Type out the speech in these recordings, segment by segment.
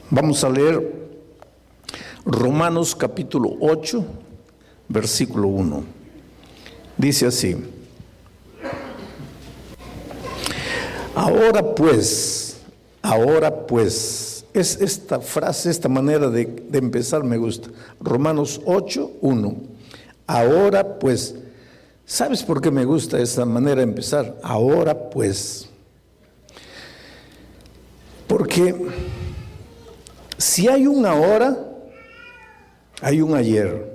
Vamos a leer Romanos capítulo 8, versículo 1. Dice así: ahora pues, es esta frase, esta manera de empezar me gusta. Romanos 8, 1. Ahora pues, ¿sabes por qué me gusta esta manera de empezar? Ahora pues, porque si hay un ahora, hay un ayer.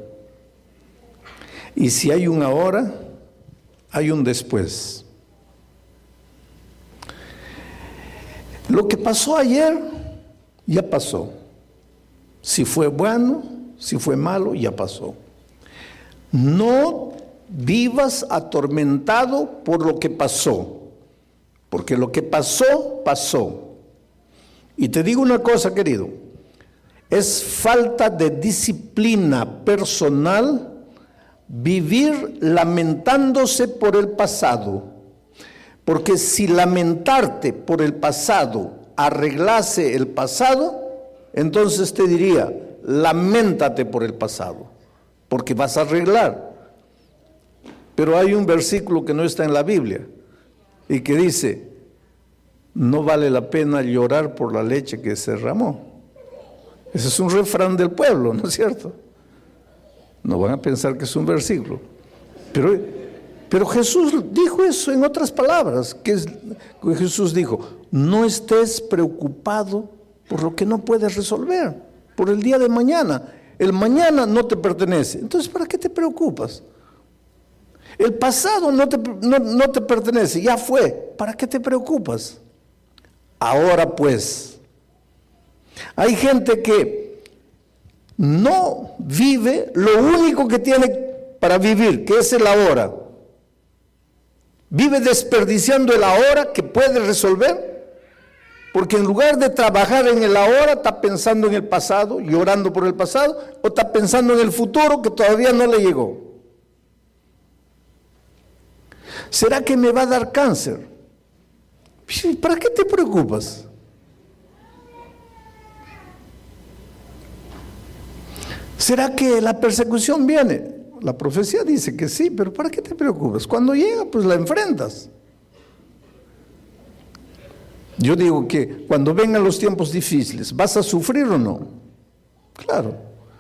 Y si hay un ahora, hay un después. Lo que pasó ayer, ya pasó. Si fue bueno, si fue malo, ya pasó. No vivas atormentado por lo que pasó, porque lo que pasó, pasó. Y te digo una cosa, querido, es falta de disciplina personal vivir lamentándose por el pasado, porque si lamentarte por el pasado arreglase el pasado, entonces te diría, lamentate por el pasado, porque vas a arreglar. Pero hay un versículo que no está en la Biblia y que dice, no vale la pena llorar por la leche que se derramó. Ese es un refrán del pueblo, ¿no es cierto? No van a pensar que es un versículo. Pero Jesús dijo eso en otras palabras. Jesús dijo, no estés preocupado por lo que no puedes resolver, por el día de mañana. El mañana no te pertenece. Entonces, ¿para qué te preocupas? El pasado no te pertenece, ya fue. ¿Para qué te preocupas? Ahora pues, hay gente que no vive lo único que tiene para vivir, que es el ahora. Vive desperdiciando el ahora que puede resolver, porque en lugar de trabajar en el ahora, está pensando en el pasado, llorando por el pasado, o está pensando en el futuro que todavía no le llegó. ¿Será que me va a dar cáncer? ¿Para qué te preocupas? ¿Será que la persecución viene? La profecía dice que sí, pero ¿para qué te preocupas? Cuando llega, pues la enfrentas. Yo digo que cuando vengan los tiempos difíciles, ¿vas a sufrir o no? Claro.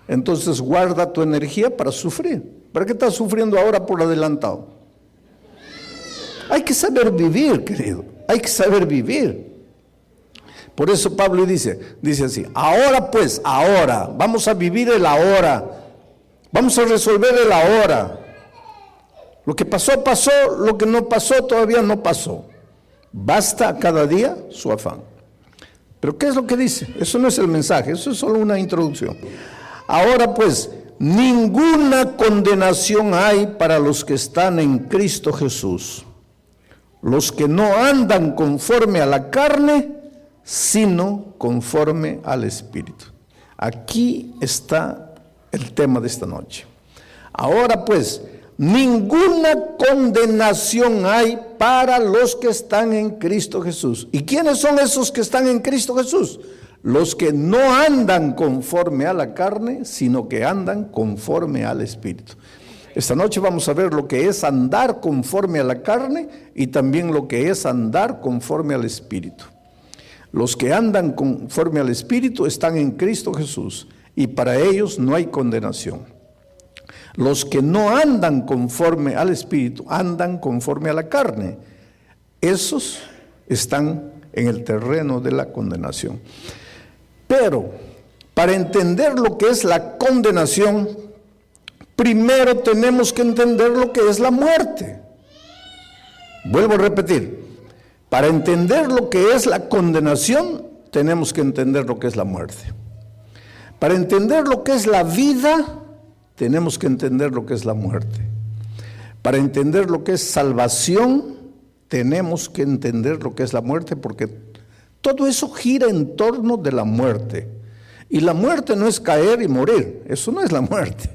Entonces guarda tu energía para sufrir. ¿Para qué estás sufriendo ahora por adelantado? Hay que saber vivir, querido. Hay que saber vivir. Por eso Pablo dice así, ahora pues, ahora, vamos a vivir el ahora, vamos a resolver el ahora. Lo que pasó, pasó, lo que no pasó, todavía no pasó. Basta cada día su afán. Pero ¿qué es lo que dice? Eso no es el mensaje, eso es solo una introducción. Ahora pues, ninguna condenación hay para los que están en Cristo Jesús. Los que no andan conforme a la carne, sino conforme al Espíritu. Aquí está el tema de esta noche. Ahora pues, ninguna condenación hay para los que están en Cristo Jesús. ¿Y quiénes son esos que están en Cristo Jesús? Los que no andan conforme a la carne, sino que andan conforme al Espíritu. Esta noche vamos a ver lo que es andar conforme a la carne y también lo que es andar conforme al Espíritu. Los que andan conforme al Espíritu están en Cristo Jesús y para ellos no hay condenación. Los que no andan conforme al Espíritu, andan conforme a la carne. Esos están en el terreno de la condenación. Pero para entender lo que es la condenación, primero tenemos que entender lo que es la muerte. Vuelvo a repetir, para entender lo que es la condenación, tenemos que entender lo que es la muerte. Para entender lo que es la vida, tenemos que entender lo que es la muerte. Para entender lo que es salvación, tenemos que entender lo que es la muerte, porque todo eso gira en torno de la muerte. Y la muerte no es caer y morir, eso no es la muerte.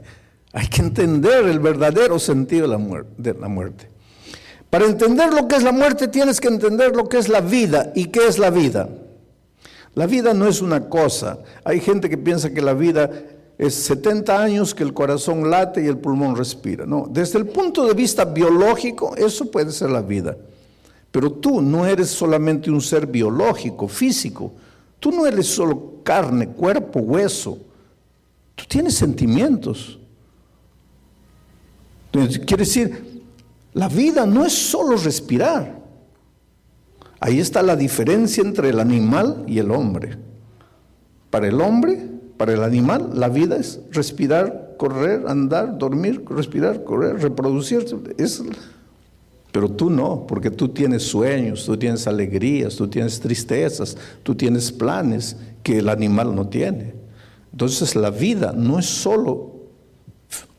Hay que entender el verdadero sentido de la muerte. Para entender lo que es la muerte, tienes que entender lo que es la vida. ¿Y qué es la vida? La vida no es una cosa. Hay gente que piensa que la vida es 70 años que el corazón late y el pulmón respira. No, desde el punto de vista biológico, eso puede ser la vida. Pero tú no eres solamente un ser biológico, físico. Tú no eres solo carne, cuerpo, hueso. Tú tienes sentimientos. Entonces, quiere decir, la vida no es solo respirar. Ahí está la diferencia entre el animal y el hombre. Para el hombre, para el animal, la vida es respirar, correr, andar, dormir, respirar, correr, reproducirse. Pero tú no, porque tú tienes sueños, tú tienes alegrías, tú tienes tristezas, tú tienes planes que el animal no tiene. Entonces la vida no es solo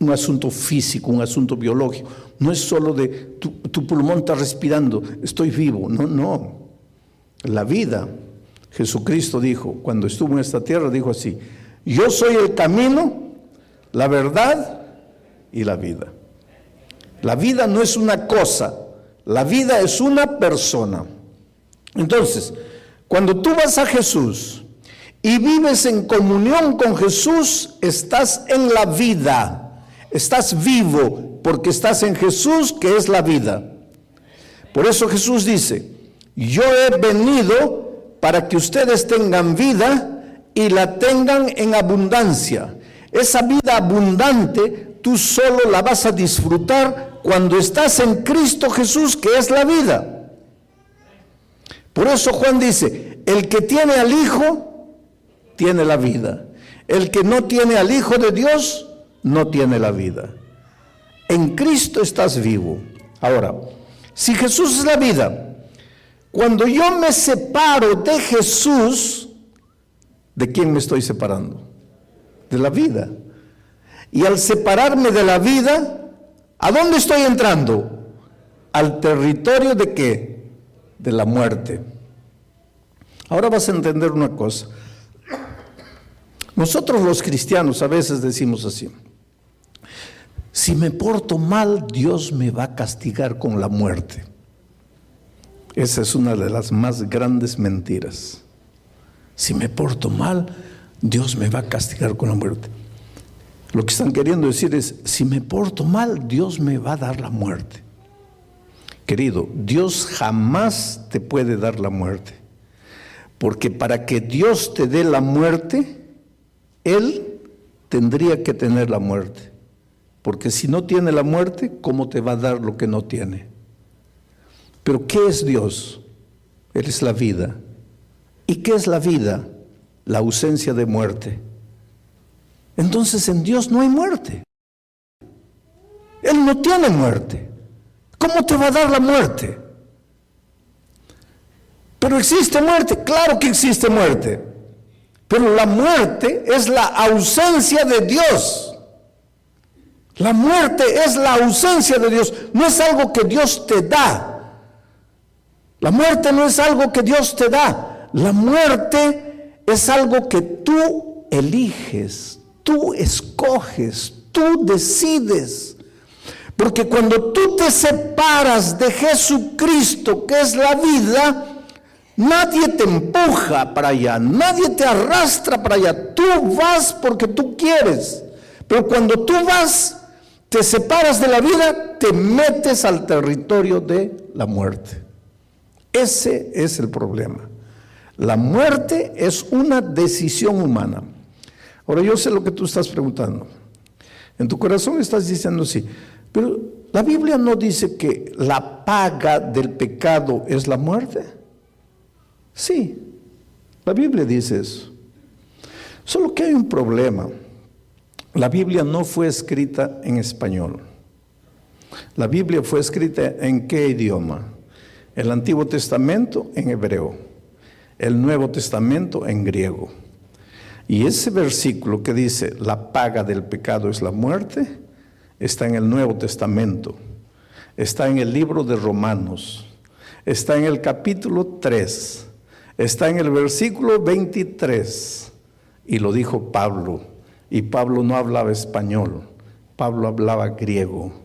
un asunto físico, un asunto biológico. No es solo de tu pulmón está respirando, estoy vivo. No, no. La vida, Jesucristo dijo, cuando estuvo en esta tierra, dijo así: yo soy el camino, la verdad y la vida. La vida no es una cosa, la vida es una persona. Entonces, cuando tú vas a Jesús y vives en comunión con Jesús, estás en la vida, estás vivo, porque estás en Jesús, que es la vida. Por eso Jesús dice: yo he venido para que ustedes tengan vida y la tengan en abundancia. Esa vida abundante tú solo la vas a disfrutar cuando estás en Cristo Jesús, que es la vida. Por eso Juan dice: el que tiene al Hijo tiene la vida. El que no tiene al Hijo de Dios no tiene la vida. En Cristo estás vivo. Ahora, si Jesús es la vida, cuando yo me separo de Jesús, ¿de quién me estoy separando? De la vida. Y al separarme de la vida, ¿a dónde estoy entrando? Al territorio de ¿qué? De la muerte. Ahora vas a entender una cosa. Nosotros los cristianos a veces decimos así: si me porto mal, Dios me va a castigar con la muerte. Esa es una de las más grandes mentiras. Si me porto mal, Dios me va a castigar con la muerte. Lo que están queriendo decir es: si me porto mal, Dios me va a dar la muerte. Querido, Dios jamás te puede dar la muerte. Porque para que Dios te dé la muerte, Él tendría que tener la muerte. Porque si no tiene la muerte, ¿cómo te va a dar lo que no tiene? Pero ¿qué es Dios? Él es la vida. ¿Y qué es la vida? La ausencia de muerte. Entonces en Dios no hay muerte. Él no tiene muerte. ¿Cómo te va a dar la muerte? Pero existe muerte, claro que existe muerte. Pero la muerte es la ausencia de Dios. La muerte es la ausencia de Dios, no es algo que Dios te da. La muerte no es algo que Dios te da. La muerte es algo que tú eliges, tú escoges, tú decides. Porque cuando tú te separas de Jesucristo, que es la vida, nadie te empuja para allá, nadie te arrastra para allá. Tú vas porque tú quieres. Pero cuando tú vas, te separas de la vida, te metes al territorio de la muerte. Ese es el problema. La muerte es una decisión humana. Ahora yo sé lo que tú estás preguntando. En tu corazón estás diciendo sí, pero la Biblia no dice que la paga del pecado es la muerte. Sí, la Biblia dice eso. Solo que hay un problema. La Biblia no fue escrita en español. La Biblia fue escrita ¿en qué idioma? El Antiguo Testamento en hebreo, el Nuevo Testamento en griego. Y ese versículo que dice la paga del pecado es la muerte, está en el Nuevo Testamento, está en el libro de Romanos, está en el capítulo 3, está en el versículo 23, y lo dijo Pablo, y Pablo no hablaba español, Pablo hablaba griego.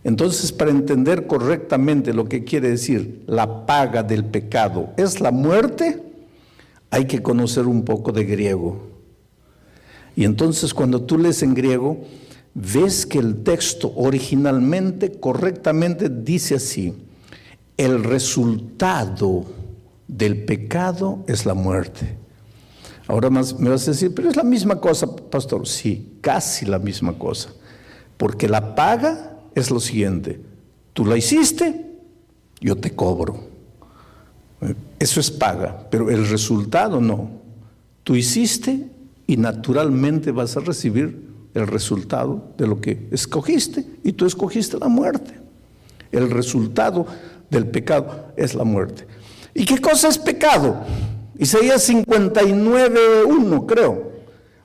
Entonces, para entender correctamente lo que quiere decir la paga del pecado es la muerte, hay que conocer un poco de griego. Y entonces cuando tú lees en griego, ves que el texto originalmente, correctamente dice así: el resultado del pecado es la muerte. Ahora más me vas a decir, pero es la misma cosa, pastor. Sí, casi la misma cosa. Porque la paga es lo siguiente: tú la hiciste, yo te cobro. Eso es paga, pero el resultado no. Tú hiciste y naturalmente vas a recibir el resultado de lo que escogiste, y tú escogiste la muerte. El resultado del pecado es la muerte. ¿Y qué cosa es pecado? Isaías 59:1, creo.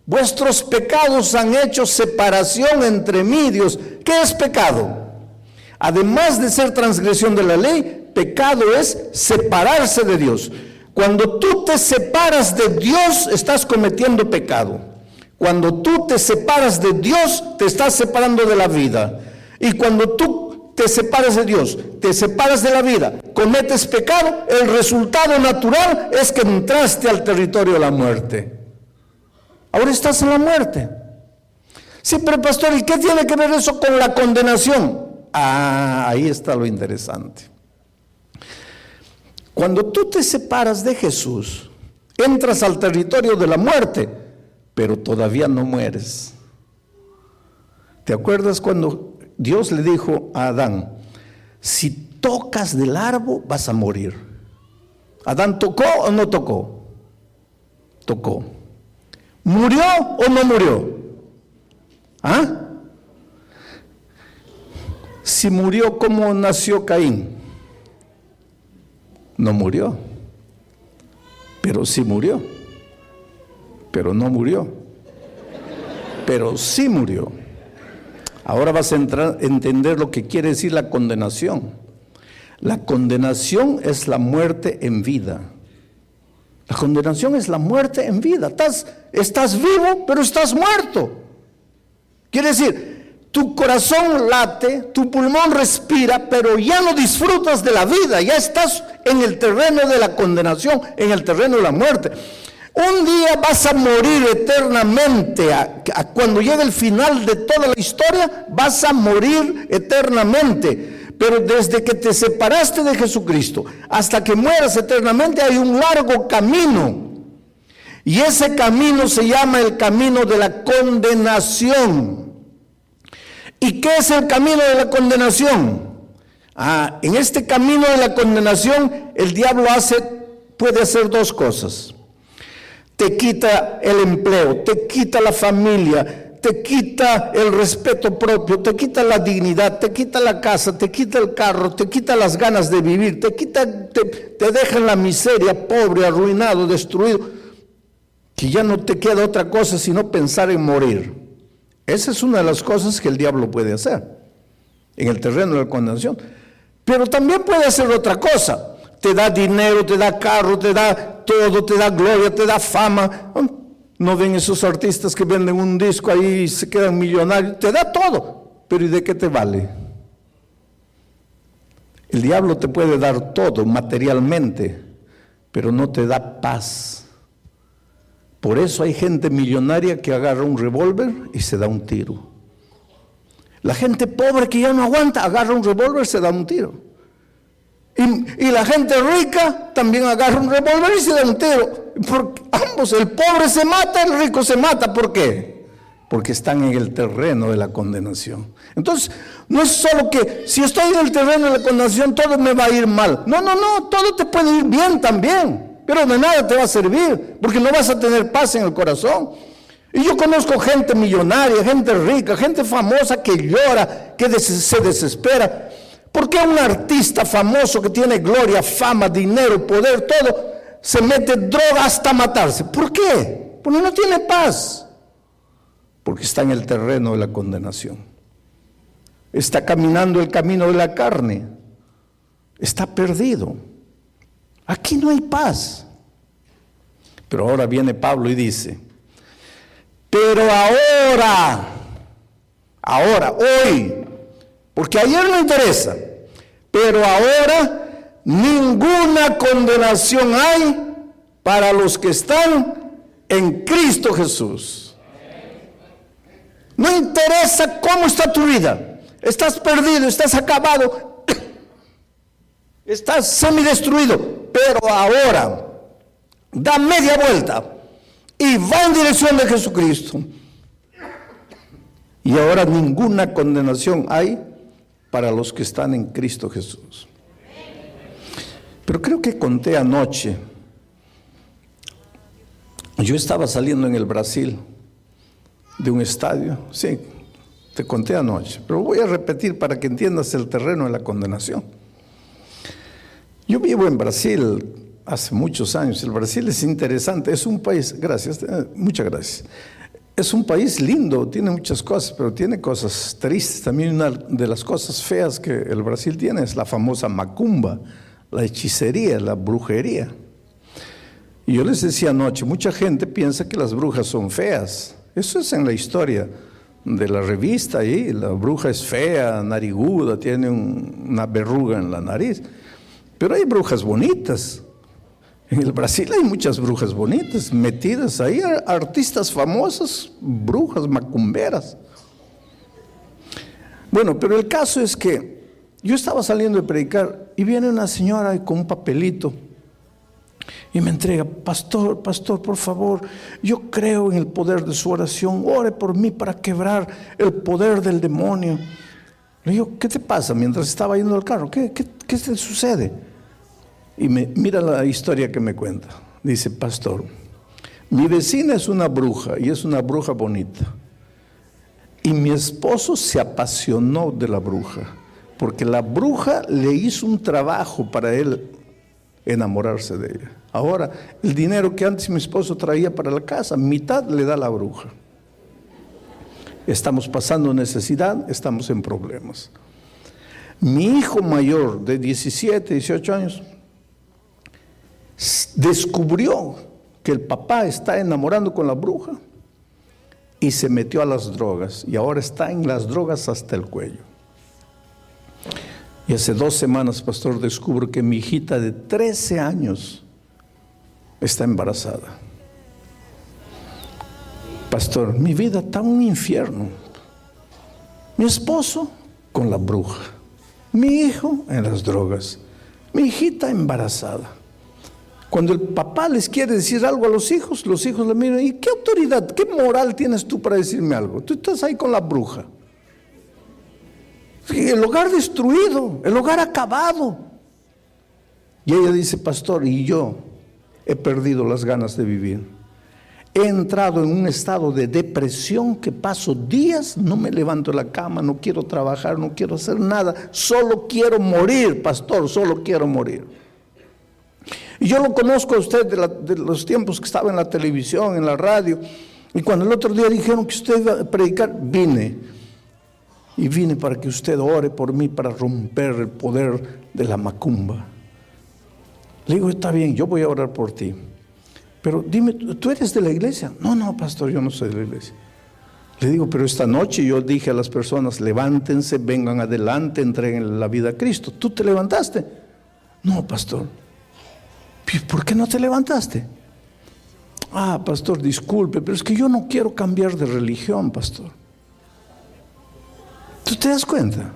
Vuestros pecados han hecho separación entre mí y Dios. ¿Qué es pecado? Además de ser transgresión de la ley, pecado es separarse de Dios. Cuando tú te separas de Dios, estás cometiendo pecado. Cuando tú te separas de Dios, te estás separando de la vida. Y cuando tú te separas de Dios, te separas de la vida, cometes pecado, el resultado natural es que entraste al territorio de la muerte. Ahora estás en la muerte. Sí, pero pastor, ¿y qué tiene que ver eso con la condenación? Ahí está lo interesante. Cuando tú te separas de Jesús, entras al territorio de la muerte, pero todavía no mueres. ¿Te acuerdas cuando Dios le dijo a Adán: si tocas del árbol vas a morir? ¿Adán tocó o no tocó? Tocó. ¿Murió o no murió? ¿Ah? Si murió, ¿cómo nació Caín? No murió, pero sí murió, pero no murió, pero sí murió. Ahora vas a entender lo que quiere decir la condenación. La condenación es la muerte en vida. La condenación es la muerte en vida. Estás vivo, pero estás muerto. Quiere decir, tu corazón late, tu pulmón respira, pero ya no disfrutas de la vida, ya estás en el terreno de la condenación, en el terreno de la muerte. Un día vas a morir eternamente. Cuando llegue el final de toda la historia, vas a morir eternamente. Pero desde que te separaste de Jesucristo hasta que mueras eternamente, hay un largo camino. Y ese camino se llama el camino de la condenación. ¿Y qué es el camino de la condenación? En este camino de la condenación, el diablo puede hacer dos cosas. Te quita el empleo, te quita la familia, te quita el respeto propio, te quita la dignidad, te quita la casa, te quita el carro, te quita las ganas de vivir, te deja en la miseria, pobre, arruinado, destruido, que ya no te queda otra cosa sino pensar en morir. Esa es una de las cosas que el diablo puede hacer en el terreno de la condenación. Pero también puede hacer otra cosa. Te da dinero, te da carro, te da todo, te da gloria, te da fama. ¿No ven esos artistas que venden un disco ahí y se quedan millonarios? Te da todo, pero ¿y de qué te vale? El diablo te puede dar todo materialmente, pero no te da paz. Por eso hay gente millonaria que agarra un revólver y se da un tiro. La gente pobre que ya no aguanta, agarra un revólver y se da un tiro. Y la gente rica también agarra un revólver y se da un tiro. Porque ambos, el pobre se mata, el rico se mata. ¿Por qué? Porque están en el terreno de la condenación. Entonces, no es solo que si estoy en el terreno de la condenación todo me va a ir mal. No, todo te puede ir bien también. Pero de nada te va a servir, porque no vas a tener paz en el corazón. Y yo conozco gente millonaria, gente rica, gente famosa que llora, que se desespera. ¿Por qué un artista famoso que tiene gloria, fama, dinero, poder, todo, se mete droga hasta matarse? ¿Por qué? Porque no tiene paz. Porque está en el terreno de la condenación. Está caminando el camino de la carne. Está perdido. Aquí no hay paz. Pero ahora viene Pablo y dice: pero ahora, hoy, porque ayer no interesa, pero ahora ninguna condenación hay para los que están en Cristo Jesús. No interesa cómo está tu vida. Estás perdido, estás acabado, estás semidestruido, pero ahora da media vuelta y va en dirección de Jesucristo. Y ahora ninguna condenación hay para los que están en Cristo Jesús. Pero creo que conté anoche, yo estaba saliendo en el Brasil de un estadio, sí, te conté anoche, pero voy a repetir para que entiendas el terreno de la condenación. Yo vivo en Brasil hace muchos años. El Brasil es interesante, es un país, gracias, muchas gracias. Es un país lindo, tiene muchas cosas, pero tiene cosas tristes. También una de las cosas feas que el Brasil tiene es la famosa macumba, la hechicería, la brujería. Y yo les decía anoche, mucha gente piensa que las brujas son feas. Eso es en la historia de la revista ahí. La bruja es fea, nariguda, tiene una verruga en la nariz. Pero hay brujas bonitas. En el Brasil hay muchas brujas bonitas metidas ahí, artistas famosos, brujas macumberas. Bueno, pero el caso es que yo estaba saliendo de predicar y viene una señora con un papelito y me entrega: pastor, por favor, yo creo en el poder de su oración, ore por mí para quebrar el poder del demonio. Le digo: ¿qué te pasa? Mientras estaba yendo al carro, ¿qué te sucede? Y mira la historia que me cuenta. Dice: pastor, mi vecina es una bruja y es una bruja bonita. Y mi esposo se apasionó de la bruja, porque la bruja le hizo un trabajo para él enamorarse de ella. Ahora, el dinero que antes mi esposo traía para la casa, mitad le da la bruja. Estamos pasando necesidad, estamos en problemas. Mi hijo mayor de 17, 18 años descubrió que el papá está enamorando con la bruja y se metió a las drogas y ahora está en las drogas hasta el cuello. Y hace 2 semanas, pastor, descubro que mi hijita de 13 años está embarazada. Pastor, mi vida está un infierno. Mi esposo con la bruja, mi hijo en las drogas, mi hijita embarazada. Cuando el papá les quiere decir algo a los hijos le miran: ¿y qué autoridad, qué moral tienes tú para decirme algo? Tú estás ahí con la bruja. El hogar destruido, el hogar acabado. Y ella dice: pastor, y yo he perdido las ganas de vivir. He entrado en un estado de depresión que paso días, no me levanto de la cama, no quiero trabajar, no quiero hacer nada, solo quiero morir, pastor, solo quiero morir. Y yo lo conozco a usted de los tiempos que estaba en la televisión, en la radio, y cuando el otro día dijeron que usted iba a predicar, vine para que usted ore por mí, para romper el poder de la macumba. Le digo: está bien, yo voy a orar por ti, pero dime, ¿tú eres de la iglesia? No, pastor, yo no soy de la iglesia. Le digo: pero esta noche yo dije a las personas: levántense, vengan adelante, entreguen la vida a Cristo. ¿Tú te levantaste? No, pastor. ¿Por qué no te levantaste? Pastor, disculpe, pero es que yo no quiero cambiar de religión, pastor. ¿Tú te das cuenta?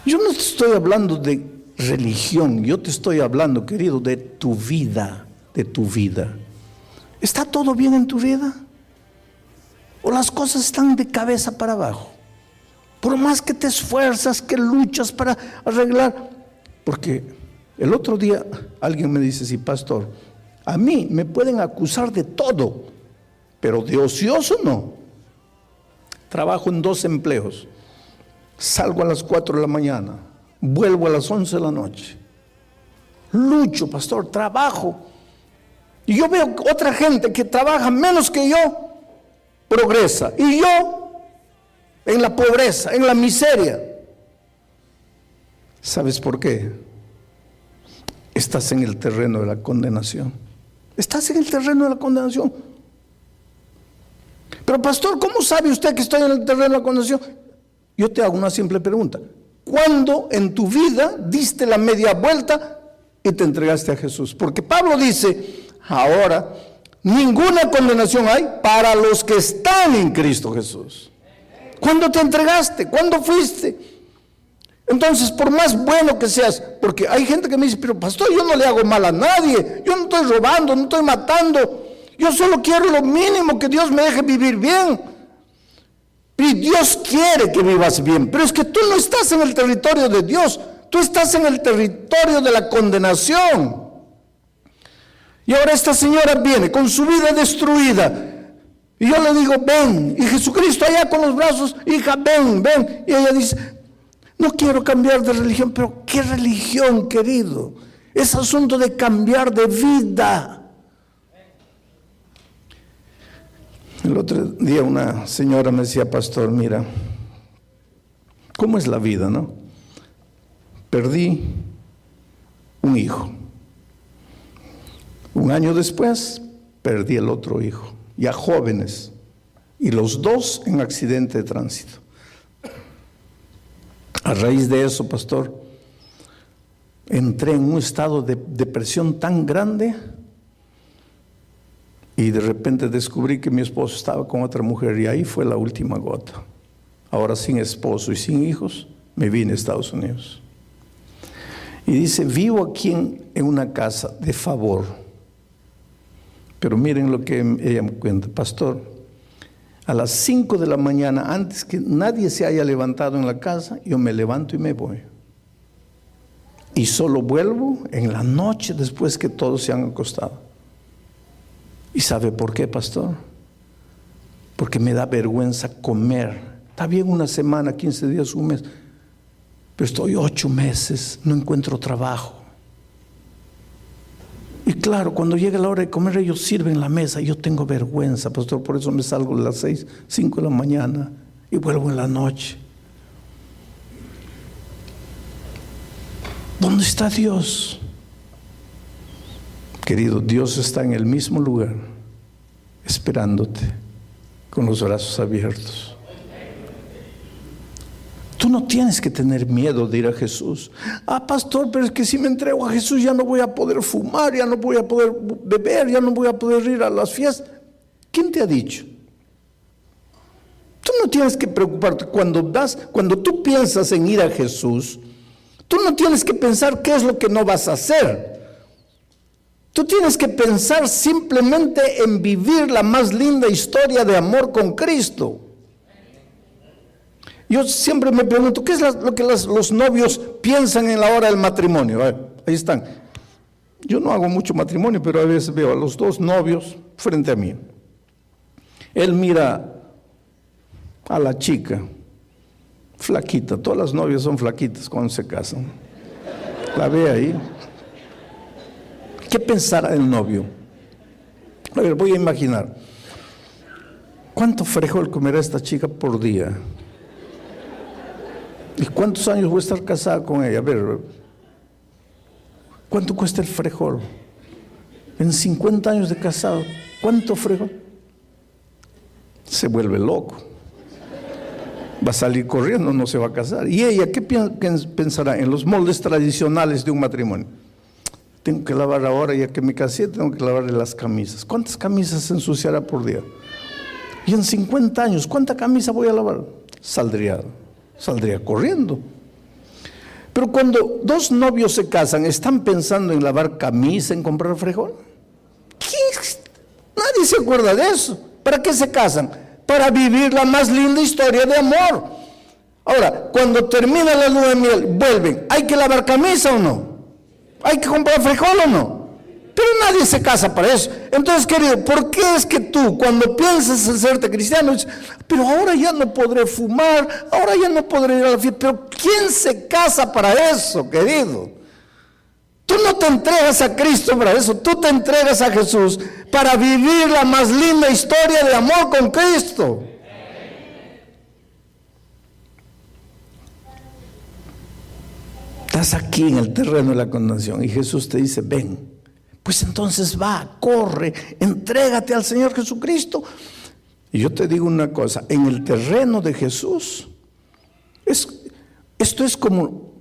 Yo no te estoy hablando de religión, yo te estoy hablando, querido, de tu vida, ¿Está todo bien en tu vida? ¿O las cosas están de cabeza para abajo? Por más que te esfuerzas, que luchas para arreglar. Porque el otro día alguien me dice: sí, pastor, a mí me pueden acusar de todo, pero de ocioso no. Trabajo en 2 empleos. Salgo a las 4 de la mañana, vuelvo a las 11 de la noche. Lucho, pastor, trabajo. Y yo veo otra gente que trabaja menos que yo, progresa. Y yo en la pobreza, en la miseria. ¿Sabes por qué? Estás en el terreno de la condenación. Estás en el terreno de la condenación. Pero pastor, ¿cómo sabe usted que estoy en el terreno de la condenación? Yo te hago una simple pregunta. ¿Cuándo en tu vida diste la media vuelta y te entregaste a Jesús. Porque Pablo dice, ahora, ninguna condenación hay para los que están en Cristo Jesús. ¿Cuándo te entregaste? ¿Cuándo fuiste? Entonces, por más bueno que seas, porque hay gente que me dice, pero pastor, yo no le hago mal a nadie, yo no estoy robando, no estoy matando, yo solo quiero lo mínimo, que Dios me deje vivir bien. Y Dios quiere que vivas bien, pero es que tú no estás en el territorio de Dios, tú estás en el territorio de la condenación. Y ahora esta señora viene con su vida destruida, y yo le digo, ven, y Jesucristo allá con los brazos, hija, ven, ven, y ella dice, no quiero cambiar de religión. Pero ¿qué religión, querido? Es asunto de cambiar de vida. El otro día una señora me decía, pastor, mira, ¿cómo es la vida, no? Perdí un hijo. Un año después, perdí el otro hijo, ya jóvenes, y los dos en accidente de tránsito. A raíz de eso, pastor, entré en un estado de depresión tan grande y de repente descubrí que mi esposo estaba con otra mujer y ahí fue la última gota. Ahora sin esposo y sin hijos, me vine a Estados Unidos. Y dice, vivo aquí en una casa de favor. Pero miren lo que ella me cuenta, pastor. A las 5 de la mañana, antes que nadie se haya levantado en la casa, yo me levanto y me voy. Y solo vuelvo en la noche después que todos se han acostado. ¿Y sabe por qué, pastor? Porque me da vergüenza comer. Está bien una semana, 15 días, un mes, pero estoy 8 meses, no encuentro trabajo. Y claro, cuando llega la hora de comer, ellos sirven la mesa. Yo tengo vergüenza, pastor, por eso me salgo a las 6, 5 de la mañana y vuelvo en la noche. ¿Dónde está Dios? Querido, Dios está en el mismo lugar, esperándote, con los brazos abiertos. Tú no tienes que tener miedo de ir a Jesús. Ah, pastor, pero es que si me entrego a Jesús ya no voy a poder fumar, ya no voy a poder beber, ya no voy a poder ir a las fiestas. ¿Quién te ha dicho? Tú no tienes que preocuparte. Cuando tú piensas en ir a Jesús, tú no tienes que pensar qué es lo que no vas a hacer. Tú tienes que pensar simplemente en vivir la más linda historia de amor con Cristo. Yo siempre me pregunto, ¿qué es lo que los novios piensan en la hora del matrimonio? Ahí están. Yo no hago mucho matrimonio, pero a veces veo a los dos novios frente a mí. Él mira a la chica, flaquita. Todas las novias son flaquitas cuando se casan. La ve ahí. ¿Qué pensará el novio? A ver, voy a imaginar. ¿Cuánto frijol comerá esta chica por día? ¿Y cuántos años voy a estar casada con ella? A ver, ¿cuánto cuesta el frijol? En 50 años de casado, ¿cuánto frijol? Se vuelve loco. Va a salir corriendo, no se va a casar. ¿Y ella qué pensará en los moldes tradicionales de un matrimonio? Tengo que lavar ahora, ya que me casé, tengo que lavarle las camisas. ¿Cuántas camisas se ensuciará por día? Y en 50 años, ¿cuánta camisa voy a lavar? Saldría corriendo. Pero cuando dos novios se casan, ¿están pensando en lavar camisa, en comprar frijol? Nadie se acuerda de eso. ¿Para qué se casan? Para vivir la más linda historia de amor. Ahora, cuando termina la luna de miel, vuelven. ¿Hay que lavar camisa o no? ¿Hay que comprar frijol o no? Pero nadie se casa para eso. Entonces, querido, ¿por qué es que tú, cuando piensas en serte cristiano, dices, pero ahora ya no podré fumar, ahora ya no podré ir a la fiesta? Pero ¿quién se casa para eso, querido? Tú no te entregas a Cristo para eso, tú te entregas a Jesús para vivir la más linda historia de amor con Cristo. Estás aquí en el terreno de la condenación y Jesús te dice, ven. Pues entonces va, corre, entrégate al Señor Jesucristo. Y yo te digo una cosa, en el terreno de Jesús, esto es como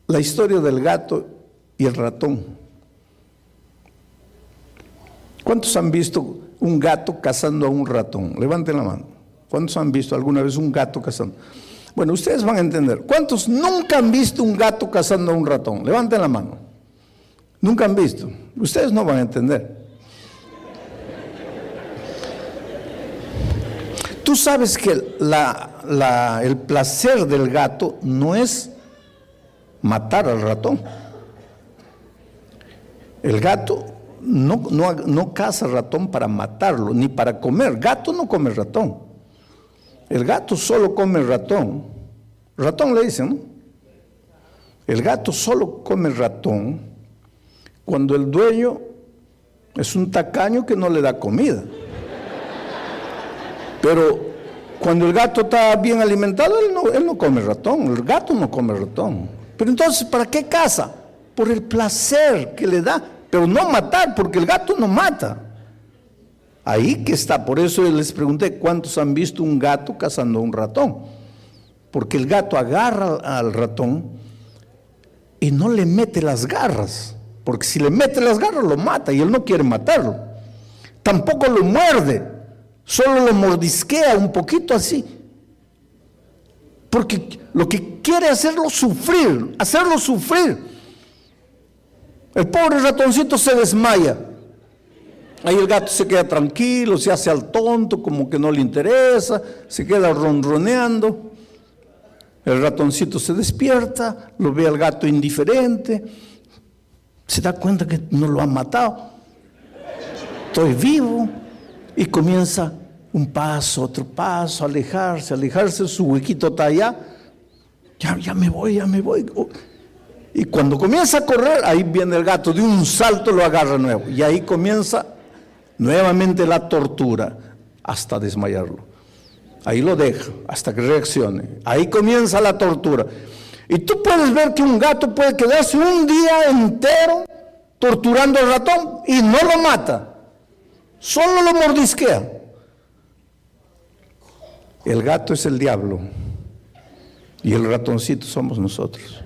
la historia del gato y el ratón. ¿Cuántos han visto un gato cazando a un ratón? Levanten la mano. ¿Cuántos han visto alguna vez un gato cazando? Bueno, ustedes van a entender. ¿Cuántos nunca han visto un gato cazando a un ratón? Levanten la mano. Nunca han visto. Ustedes no van a entender. Tú sabes que el placer del gato no es matar al ratón. El gato no caza ratón para matarlo, ni para comer. Gato no come ratón. El gato solo come ratón. Ratón le dicen, ¿no? El gato solo come ratón cuando el dueño es un tacaño que no le da comida. Pero cuando el gato está bien alimentado, él no come ratón. El gato no come ratón. Pero entonces, ¿para qué caza? Por el placer que le da, pero no matar, porque el gato no mata. Ahí que está. Por eso les pregunté, ¿cuántos han visto un gato cazando a un ratón? Porque el gato agarra al ratón y no le mete las garras, porque si le mete las garras lo mata y él no quiere matarlo. Tampoco lo muerde, solo lo mordisquea un poquito así, porque lo que quiere es hacerlo sufrir. El pobre ratoncito se desmaya. Ahí el gato se queda tranquilo, se hace al tonto, como que no le interesa, se queda ronroneando. El ratoncito se despierta, lo ve al gato indiferente, se da cuenta que no lo han matado. Estoy vivo. Y comienza un paso, otro paso, alejarse, su huequito está allá. Ya me voy. Y cuando comienza a correr, ahí viene el gato, de un salto lo agarra nuevo. Y ahí comienza nuevamente la tortura hasta desmayarlo. Ahí lo deja hasta que reaccione. Ahí comienza la tortura. Y tú puedes ver que un gato puede quedarse un día entero torturando al ratón y no lo mata. Solo lo mordisquea. El gato es el diablo y el ratoncito somos nosotros.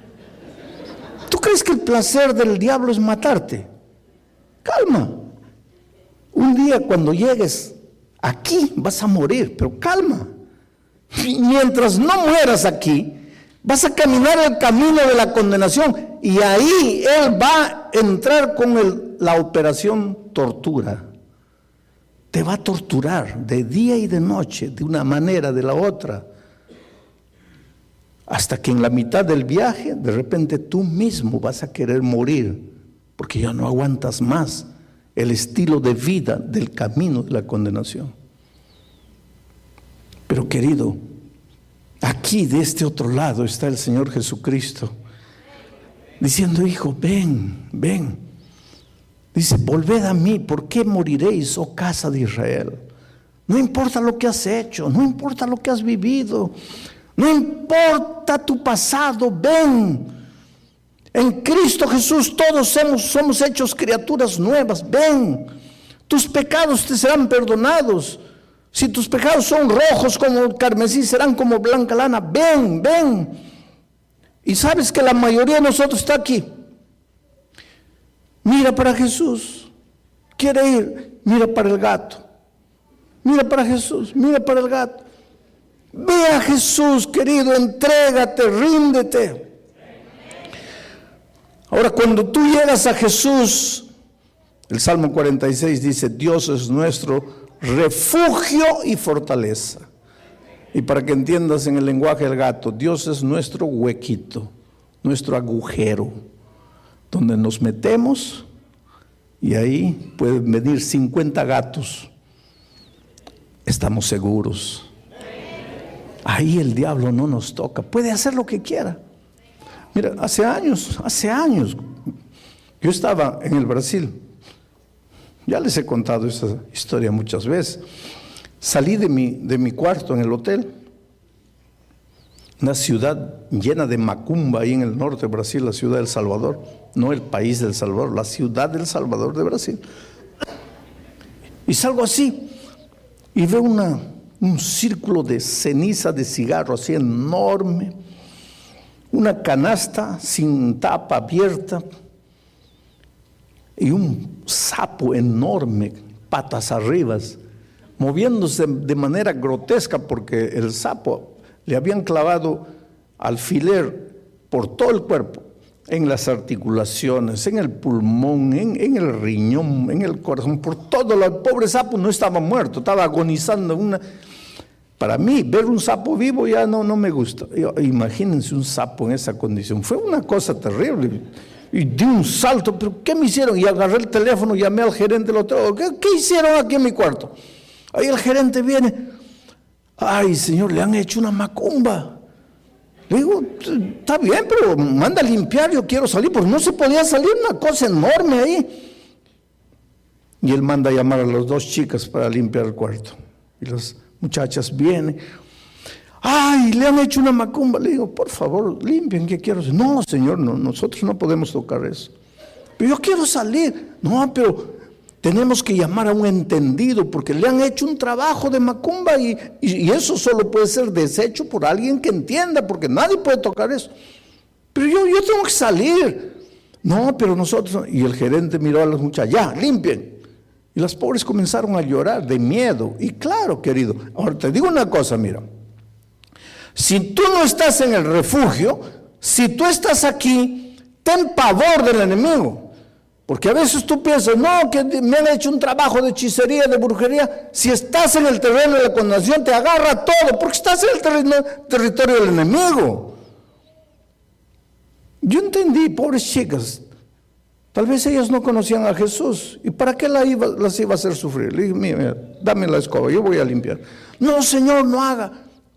¿Tú crees que el placer del diablo es matarte? Calma. Un día cuando llegues aquí vas a morir, pero calma. Y mientras no mueras aquí, vas a caminar el camino de la condenación y ahí él va a entrar con la operación tortura. Te va a torturar de día y de noche, de una manera, de la otra, hasta que en la mitad del viaje, de repente tú mismo vas a querer morir, porque ya no aguantas más el estilo de vida del camino de la condenación. Pero querido, aquí de este otro lado está el Señor Jesucristo, diciendo, hijo, ven. Dice, volved a mí, ¿por qué moriréis, oh casa de Israel? No importa lo que has hecho, no importa lo que has vivido, no importa tu pasado, ven. En Cristo Jesús todos somos hechos criaturas nuevas, ven. Tus pecados te serán perdonados. Si tus pecados son rojos como el carmesí, serán como blanca lana. Ven. Y sabes que la mayoría de nosotros está aquí. Mira para Jesús, quiere ir, mira para el gato. Mira para Jesús, mira para el gato. Ve a Jesús, querido, entrégate, ríndete. Ahora, cuando tú llegas a Jesús, el Salmo 46 dice, Dios es nuestro refugio y fortaleza. Y para que entiendas en el lenguaje del gato, Dios es nuestro huequito, nuestro agujero, donde nos metemos y ahí pueden venir 50 gatos. Estamos seguros. Ahí el diablo no nos toca. Puede hacer lo que quiera. Mira, hace años, yo estaba en el Brasil. Ya les he contado esa historia muchas veces. Salí de mi cuarto en el hotel. Una ciudad llena de macumba ahí en el norte de Brasil, la ciudad del Salvador. No el país del Salvador, la ciudad del Salvador de Brasil. Y salgo así y veo un círculo de ceniza de cigarro así enorme, una canasta sin tapa abierta y un sapo enorme patas arriba, moviéndose de manera grotesca porque el sapo le habían clavado alfiler por todo el cuerpo, en las articulaciones, en el pulmón, en el riñón, en el corazón, por todo. El pobre sapo no estaba muerto, estaba agonizando. Para mí, ver un sapo vivo ya no me gusta. Imagínense un sapo en esa condición. Fue una cosa terrible. Y di un salto, pero ¿qué me hicieron? Y agarré el teléfono, llamé al gerente del hotel. ¿Qué hicieron aquí en mi cuarto? Ahí el gerente viene. Ay, señor, le han hecho una macumba. Le digo, está bien, pero manda a limpiar, yo quiero salir, porque no se podía salir, una cosa enorme ahí. Y él manda a llamar a las 2 chicas para limpiar el cuarto. Y las muchachas vienen. Ay, le han hecho una macumba. Le digo, por favor, limpien, ¿qué quiero hacer? No, señor, no, nosotros no podemos tocar eso. Pero yo quiero salir. No, pero tenemos que llamar a un entendido porque le han hecho un trabajo de macumba y eso solo puede ser deshecho por alguien que entienda, porque nadie puede tocar eso. Pero yo tengo que salir. No, pero nosotros... Y el gerente miró a las muchachas, ya, limpien. Y las pobres comenzaron a llorar de miedo. Y claro, querido, ahora te digo una cosa, mira. Si tú no estás en el refugio, si tú estás aquí, ten pavor del enemigo. Porque a veces tú piensas, no, que me han hecho un trabajo de hechicería, de brujería. Si estás en el terreno de la condenación, te agarra todo, porque estás en el territorio del enemigo. Yo entendí, pobres chicas, tal vez ellas no conocían a Jesús. ¿Y para qué las iba a hacer sufrir? Le dije, mira, dame la escoba, yo voy a limpiar. No, Señor, no haga.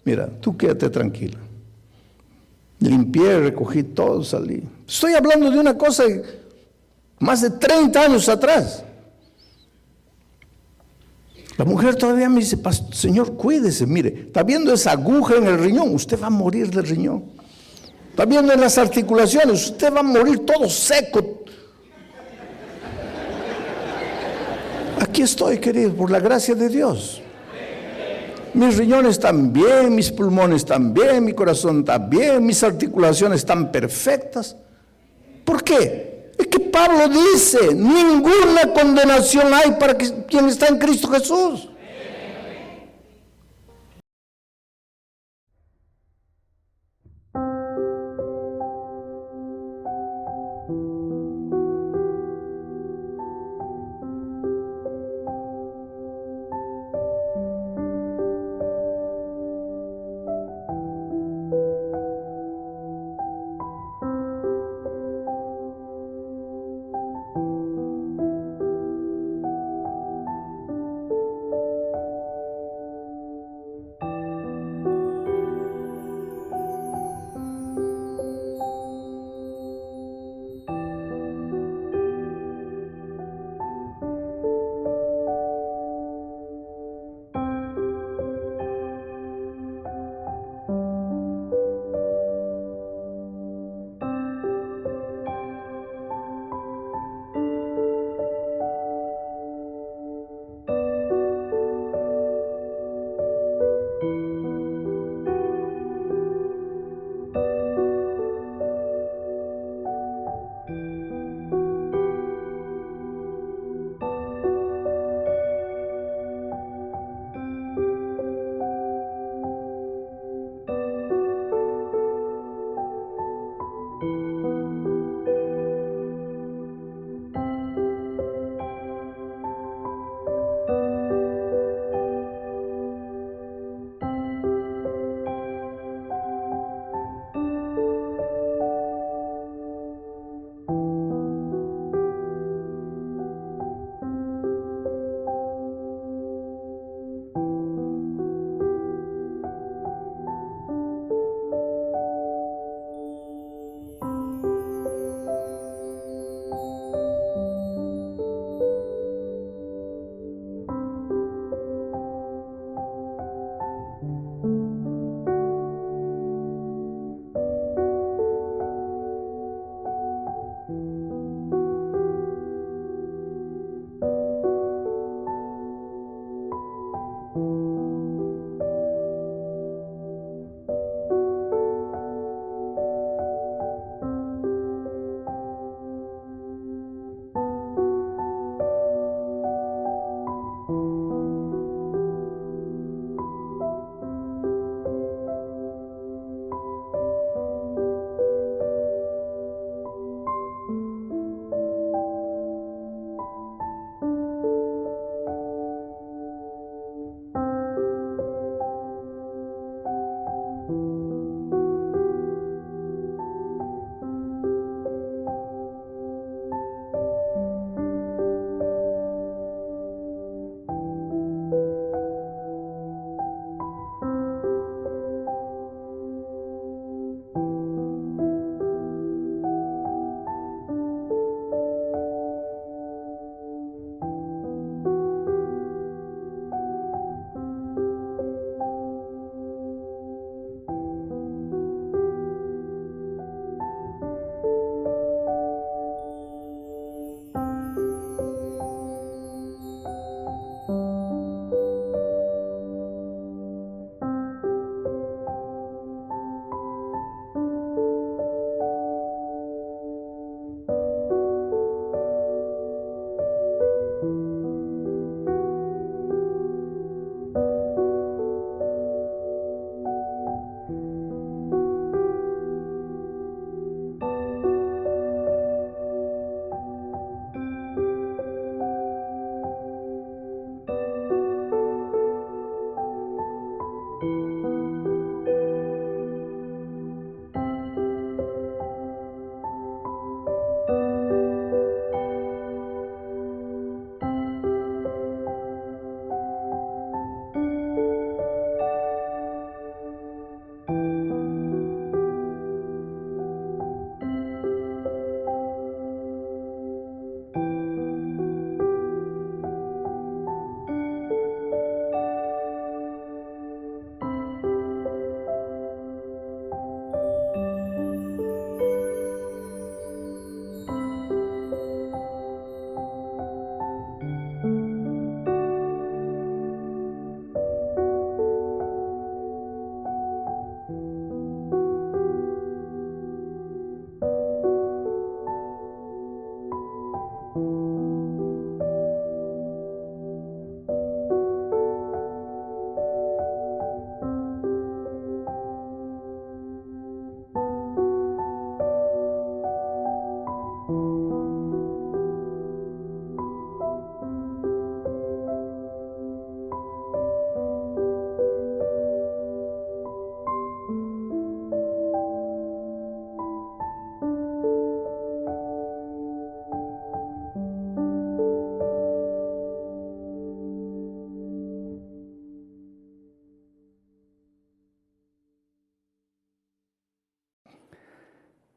Mira, tú quédate tranquila. Limpié, recogí todo, salí. Estoy hablando de una cosa más de 30 años atrás. La mujer todavía me dice, Señor, cuídese, mire, está viendo esa aguja en el riñón, usted va a morir del riñón. Está viendo en las articulaciones, usted va a morir todo seco. Aquí estoy, querido, por la gracia de Dios. Mis riñones están bien, mis pulmones están bien, mi corazón está bien, mis articulaciones están perfectas. ¿Por qué? Es que Pablo dice, ninguna condenación hay para quien está en Cristo Jesús.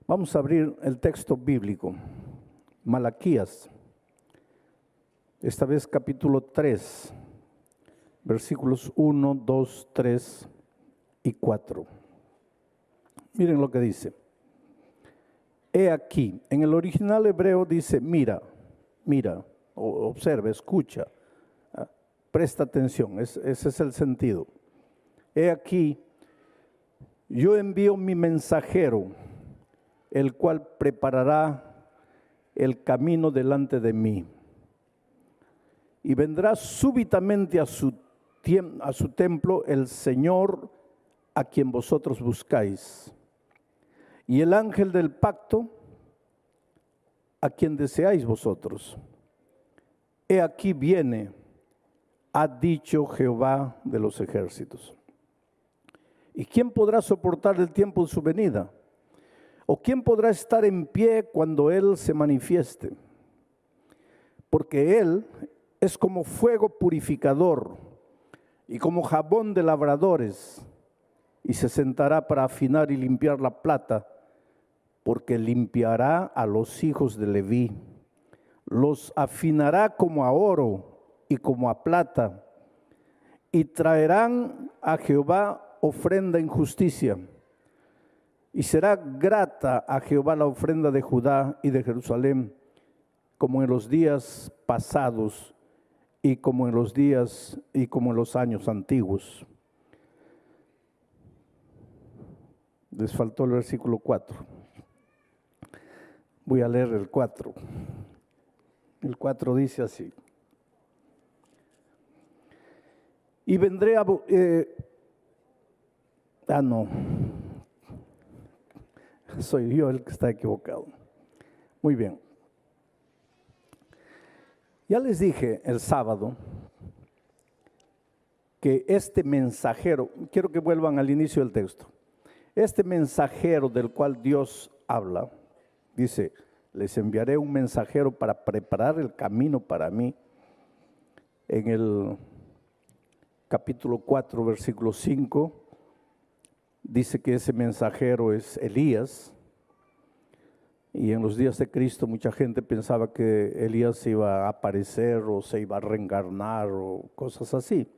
Vamos a abrir el texto bíblico, Malaquías, esta vez capítulo 3, versículos 1, 2, 3 y 4. Miren lo que dice. He aquí, en el original hebreo dice, mira, observa, escucha, presta atención, ese es el sentido. He aquí, yo envío mi mensajero, el cual preparará el camino delante de mí. Y vendrá súbitamente a su templo el Señor a quien vosotros buscáis. Y el ángel del pacto a quien deseáis vosotros. He aquí viene, ha dicho Jehová de los ejércitos. ¿Y quién podrá soportar el tiempo de su venida? ¿O quién podrá estar en pie cuando Él se manifieste? Porque Él es como fuego purificador y como jabón de labradores, y se sentará para afinar y limpiar la plata, porque limpiará a los hijos de Leví, los afinará como a oro y como a plata, y traerán a Jehová ofrenda en justicia. Y será grata a Jehová la ofrenda de Judá y de Jerusalén, como en los días pasados y como en los años antiguos. Les faltó el versículo 4. Voy a leer el 4. El 4 dice así. Y vendré a... Soy yo el que está equivocado. Muy bien. Ya les dije el sábado que este mensajero, quiero que vuelvan al inicio del texto. Este mensajero del cual Dios habla, dice, les enviaré un mensajero para preparar el camino para mí. En el capítulo 4, versículo 5, dice que ese mensajero es Elías. Y en los días de Cristo mucha gente pensaba que Elías iba a aparecer o se iba a reencarnar o cosas así.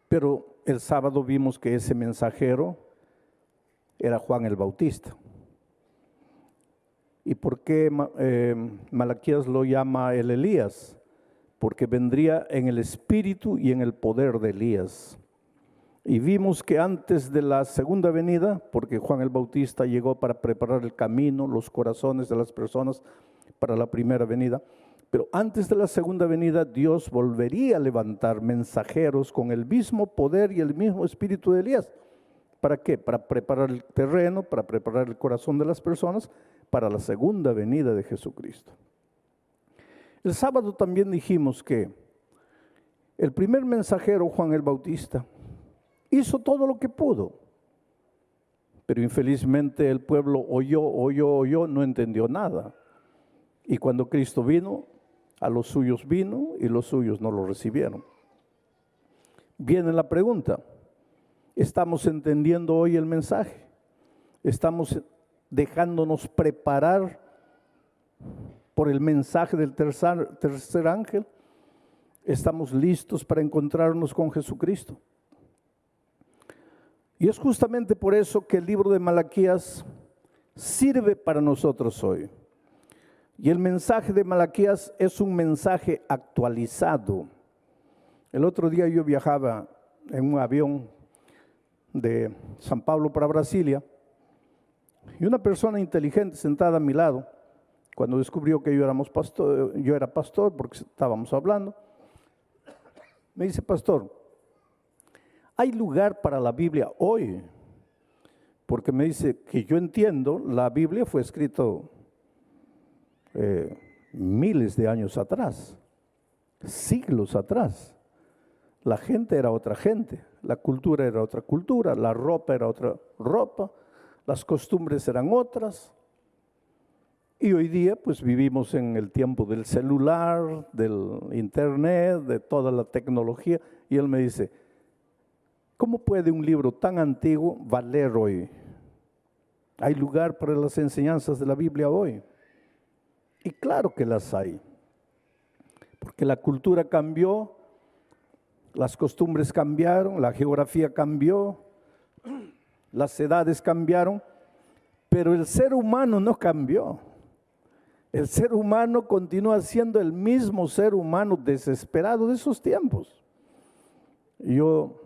Pero el sábado vimos que ese mensajero era Juan el Bautista. ¿Y por qué Malaquías lo llama el Elías? Porque vendría en el espíritu y en el poder de Elías. Y vimos que antes de la segunda venida, porque Juan el Bautista llegó para preparar el camino, los corazones de las personas para la primera venida, pero antes de la segunda venida Dios volvería a levantar mensajeros con el mismo poder y el mismo espíritu de Elías. ¿Para qué? Para preparar el terreno, para preparar el corazón de las personas para la segunda venida de Jesucristo. El sábado también dijimos que el primer mensajero, Juan el Bautista, hizo todo lo que pudo, pero infelizmente el pueblo oyó, no entendió nada. Y cuando Cristo vino, a los suyos vino y los suyos no lo recibieron. Viene la pregunta, ¿estamos entendiendo hoy el mensaje? ¿Estamos dejándonos preparar por el mensaje del tercer ángel? ¿Estamos listos para encontrarnos con Jesucristo? Y es justamente por eso que el libro de Malaquías sirve para nosotros hoy. Y el mensaje de Malaquías es un mensaje actualizado. El otro día yo viajaba en un avión de San Pablo para Brasilia y una persona inteligente sentada a mi lado, cuando descubrió que yo era pastor porque estábamos hablando, me dice: pastor, ¿hay lugar para la Biblia hoy? Porque me dice que yo entiendo, la Biblia fue escrito miles de años atrás, siglos atrás. La gente era otra gente, la cultura era otra cultura, la ropa era otra ropa, las costumbres eran otras. Y hoy día pues vivimos en el tiempo del celular, del internet, de toda la tecnología. Y él me dice: ¿cómo puede un libro tan antiguo valer hoy? ¿Hay lugar para las enseñanzas de la Biblia hoy? Y claro que las hay, porque la cultura cambió, las costumbres cambiaron, la geografía cambió, las edades cambiaron, pero el ser humano no cambió. El ser humano continúa siendo el mismo ser humano desesperado de esos tiempos. Yo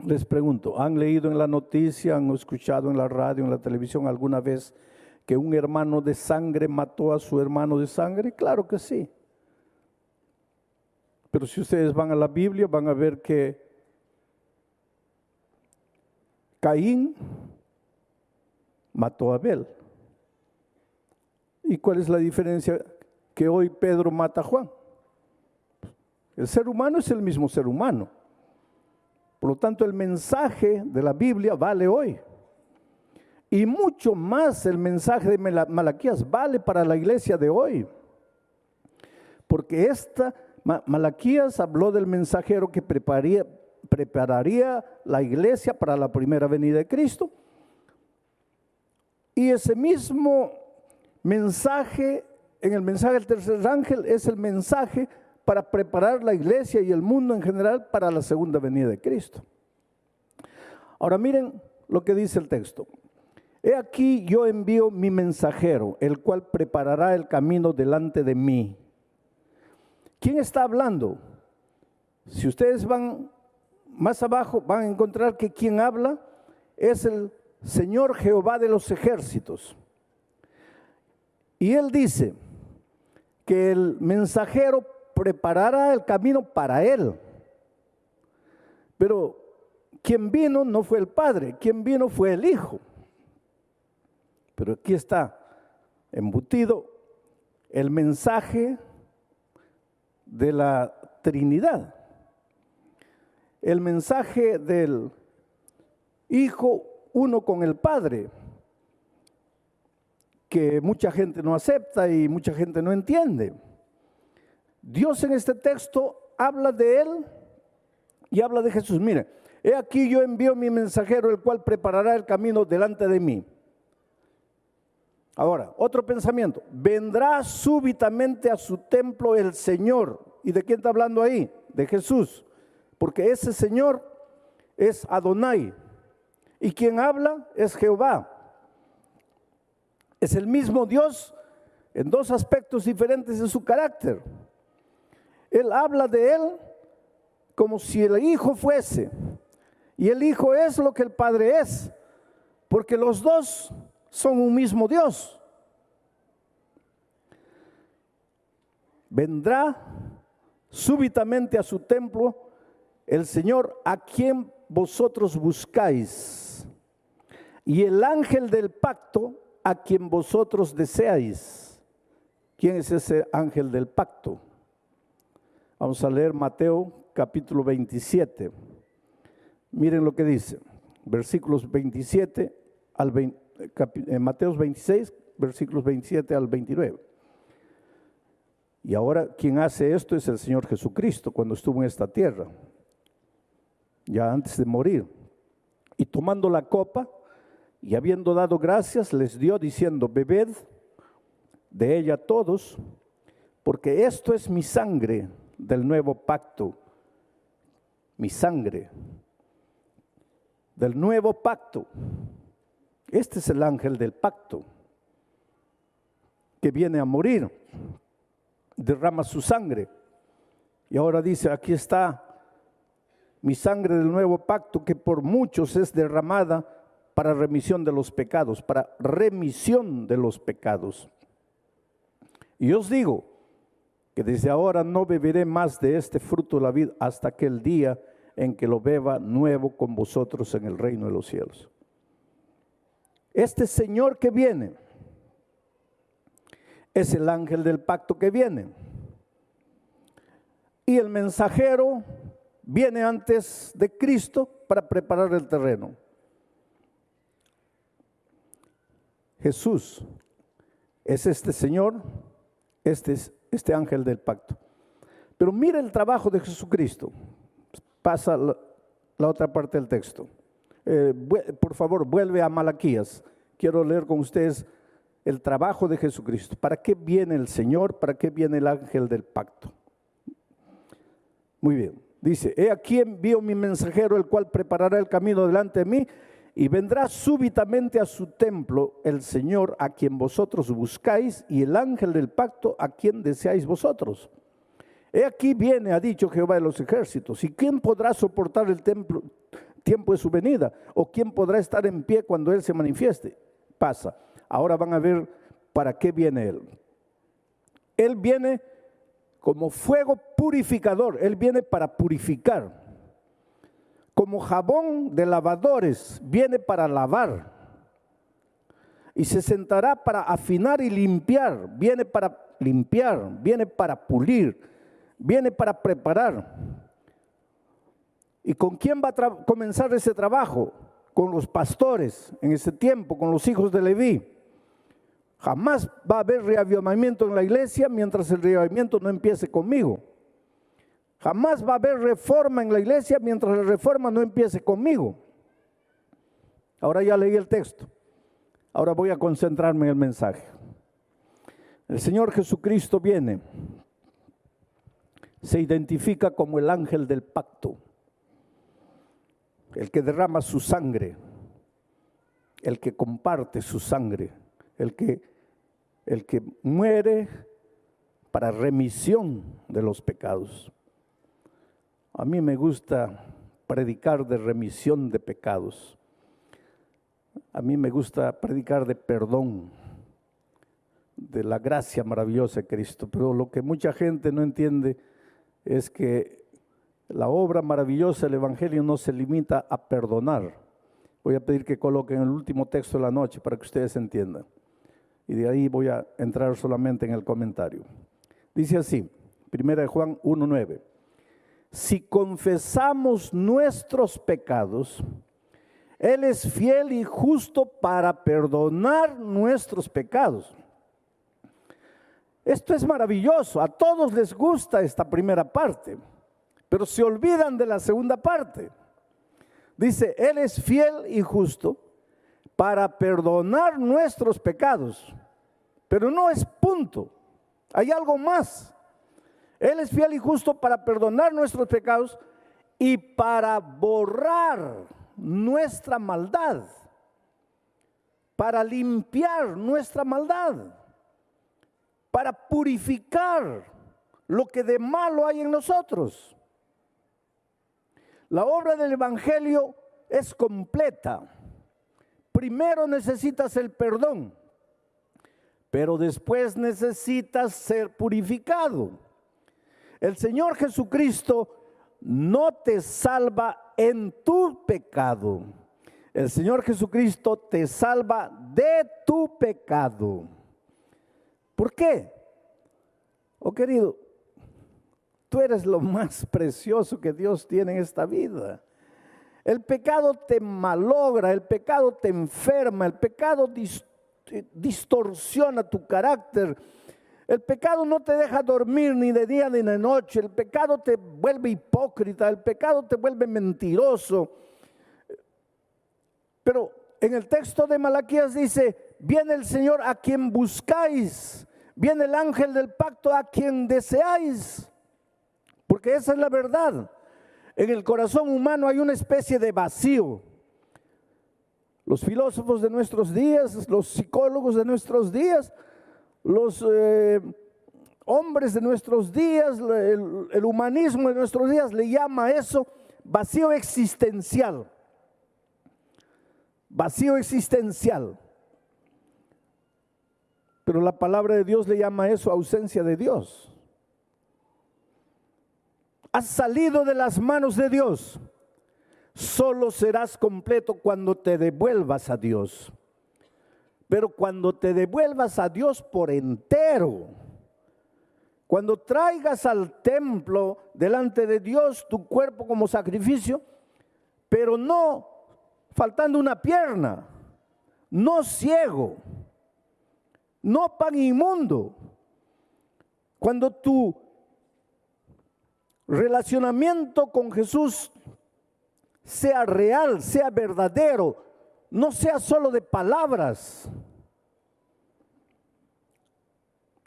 les pregunto, ¿han leído en la noticia, han escuchado en la radio, en la televisión alguna vez que un hermano de sangre mató a su hermano de sangre? Claro que sí. Pero si ustedes van a la Biblia, van a ver que Caín mató a Abel. ¿Y cuál es la diferencia? Que hoy Pedro mata a Juan. El ser humano es el mismo ser humano. Por lo tanto, el mensaje de la Biblia vale hoy. Y mucho más el mensaje de Malaquías vale para la iglesia de hoy. Porque Malaquías habló del mensajero que prepararía la iglesia para la primera venida de Cristo. Y ese mismo mensaje, en el mensaje del tercer ángel, es el mensaje para preparar la iglesia y el mundo en general para la segunda venida de Cristo. Ahora miren lo que dice el texto. He aquí yo envío mi mensajero, el cual preparará el camino delante de mí. ¿Quién está hablando? Si ustedes van más abajo, van a encontrar que quien habla es el Señor Jehová de los ejércitos. Y él dice que el mensajero preparará el camino para él. Pero quien vino no fue el Padre, quien vino fue el Hijo. Pero aquí está embutido el mensaje de la Trinidad. El mensaje del Hijo uno con el Padre, que mucha gente no acepta y mucha gente no entiende. Dios en este texto habla de Él y habla de Jesús. Mire, he aquí yo envío mi mensajero, el cual preparará el camino delante de mí. Ahora, otro pensamiento. Vendrá súbitamente a su templo el Señor. ¿Y de quién está hablando ahí? De Jesús. Porque ese Señor es Adonai. Y quien habla es Jehová. Es el mismo Dios en dos aspectos diferentes de su carácter. Él habla de Él como si el Hijo fuese. Y el Hijo es lo que el Padre es. Porque los dos son un mismo Dios. Vendrá súbitamente a su templo el Señor a quien vosotros buscáis, y el ángel del pacto a quien vosotros deseáis. ¿Quién es ese ángel del pacto? Vamos a leer Mateo capítulo 27. Miren lo que dice, versículos 27 al 20. Mateo 26, versículos 27 al 29. Y ahora quien hace esto es el Señor Jesucristo cuando estuvo en esta tierra, ya antes de morir. Y tomando la copa y habiendo dado gracias, les dio diciendo: bebed de ella todos, porque esto es mi sangre del nuevo pacto. Mi sangre del nuevo pacto. Este es el ángel del pacto que viene a morir, derrama su sangre. Y ahora dice: aquí está mi sangre del nuevo pacto, que por muchos es derramada para remisión de los pecados, para remisión de los pecados. Y os digo que desde ahora no beberé más de este fruto de la vid hasta aquel día en que lo beba nuevo con vosotros en el reino de los cielos. Este Señor que viene es el ángel del pacto que viene. Y el mensajero viene antes de Cristo para preparar el terreno. Jesús es este Señor, este ángel del pacto. Pero mira el trabajo de Jesucristo. Pasa la otra parte del texto. Por favor, vuelve a Malaquías, quiero leer con ustedes el trabajo de Jesucristo. ¿Para qué viene el Señor? ¿Para qué viene el ángel del pacto? Muy bien, dice, he aquí envío mi mensajero, el cual preparará el camino delante de mí, y vendrá súbitamente a su templo el Señor a quien vosotros buscáis, y el ángel del pacto a quien deseáis vosotros. He aquí viene, ha dicho Jehová de los ejércitos, ¿y quién podrá soportar el tiempo de su venida? ¿O quién podrá estar en pie cuando Él se manifieste? Pasa. Ahora van a ver para qué viene Él. Él viene como fuego purificador, Él viene para purificar. Como jabón de lavadores, viene para lavar. Y se sentará para afinar y limpiar, viene para limpiar, viene para pulir, viene para preparar. ¿Y con quién va a comenzar ese trabajo? Con los pastores en ese tiempo, con los hijos de Leví. Jamás va a haber reavivamiento en la iglesia mientras el reavivamiento no empiece conmigo. Jamás va a haber reforma en la iglesia mientras la reforma no empiece conmigo. Ahora ya leí el texto. Ahora voy a concentrarme en el mensaje. El Señor Jesucristo viene. Se identifica como el ángel del pacto. El que derrama su sangre. El que comparte su sangre. El que muere para remisión de los pecados. A mí me gusta predicar de remisión de pecados. A mí me gusta predicar de perdón, de la gracia maravillosa de Cristo. Pero lo que mucha gente no entiende es que la obra maravillosa del Evangelio no se limita a perdonar. Voy a pedir que coloquen el último texto de la noche para que ustedes entiendan. Y de ahí voy a entrar solamente en el comentario. Dice así, 1 Juan 1:9. Si confesamos nuestros pecados, Él es fiel y justo para perdonar nuestros pecados. Esto es maravilloso, a todos les gusta esta primera parte, pero se olvidan de la segunda parte. Dice, Él es fiel y justo para perdonar nuestros pecados, pero no es punto, hay algo más. Él es fiel y justo para perdonar nuestros pecados y para borrar nuestra maldad, para limpiar nuestra maldad, para purificar lo que de malo hay en nosotros. La obra del Evangelio es completa. Primero necesitas el perdón, pero después necesitas ser purificado. El Señor Jesucristo no te salva en tu pecado. El Señor Jesucristo te salva de tu pecado. ¿Por qué? Oh querido, tú eres lo más precioso que Dios tiene en esta vida. El pecado te malogra, el pecado te enferma, el pecado distorsiona tu carácter. El pecado no te deja dormir ni de día ni de noche. El pecado te vuelve hipócrita, el pecado te vuelve mentiroso. Pero en el texto de Malaquías dice, viene el Señor a quien buscáis, viene el ángel del pacto a quien deseáis. Porque esa es la verdad. En el corazón humano hay una especie de vacío. Los filósofos de nuestros días, los psicólogos de nuestros días, los hombres de nuestros días, el humanismo de nuestros días le llama eso vacío existencial. Vacío existencial. Pero la palabra de Dios le llama eso ausencia de Dios. Has salido de las manos de Dios. Solo serás completo cuando te devuelvas a Dios. Pero cuando te devuelvas a Dios por entero, cuando traigas al templo delante de Dios tu cuerpo como sacrificio, pero no faltando una pierna, no ciego, no pan inmundo. Cuando tu relacionamiento con Jesús sea real, sea verdadero, no sea solo de palabras.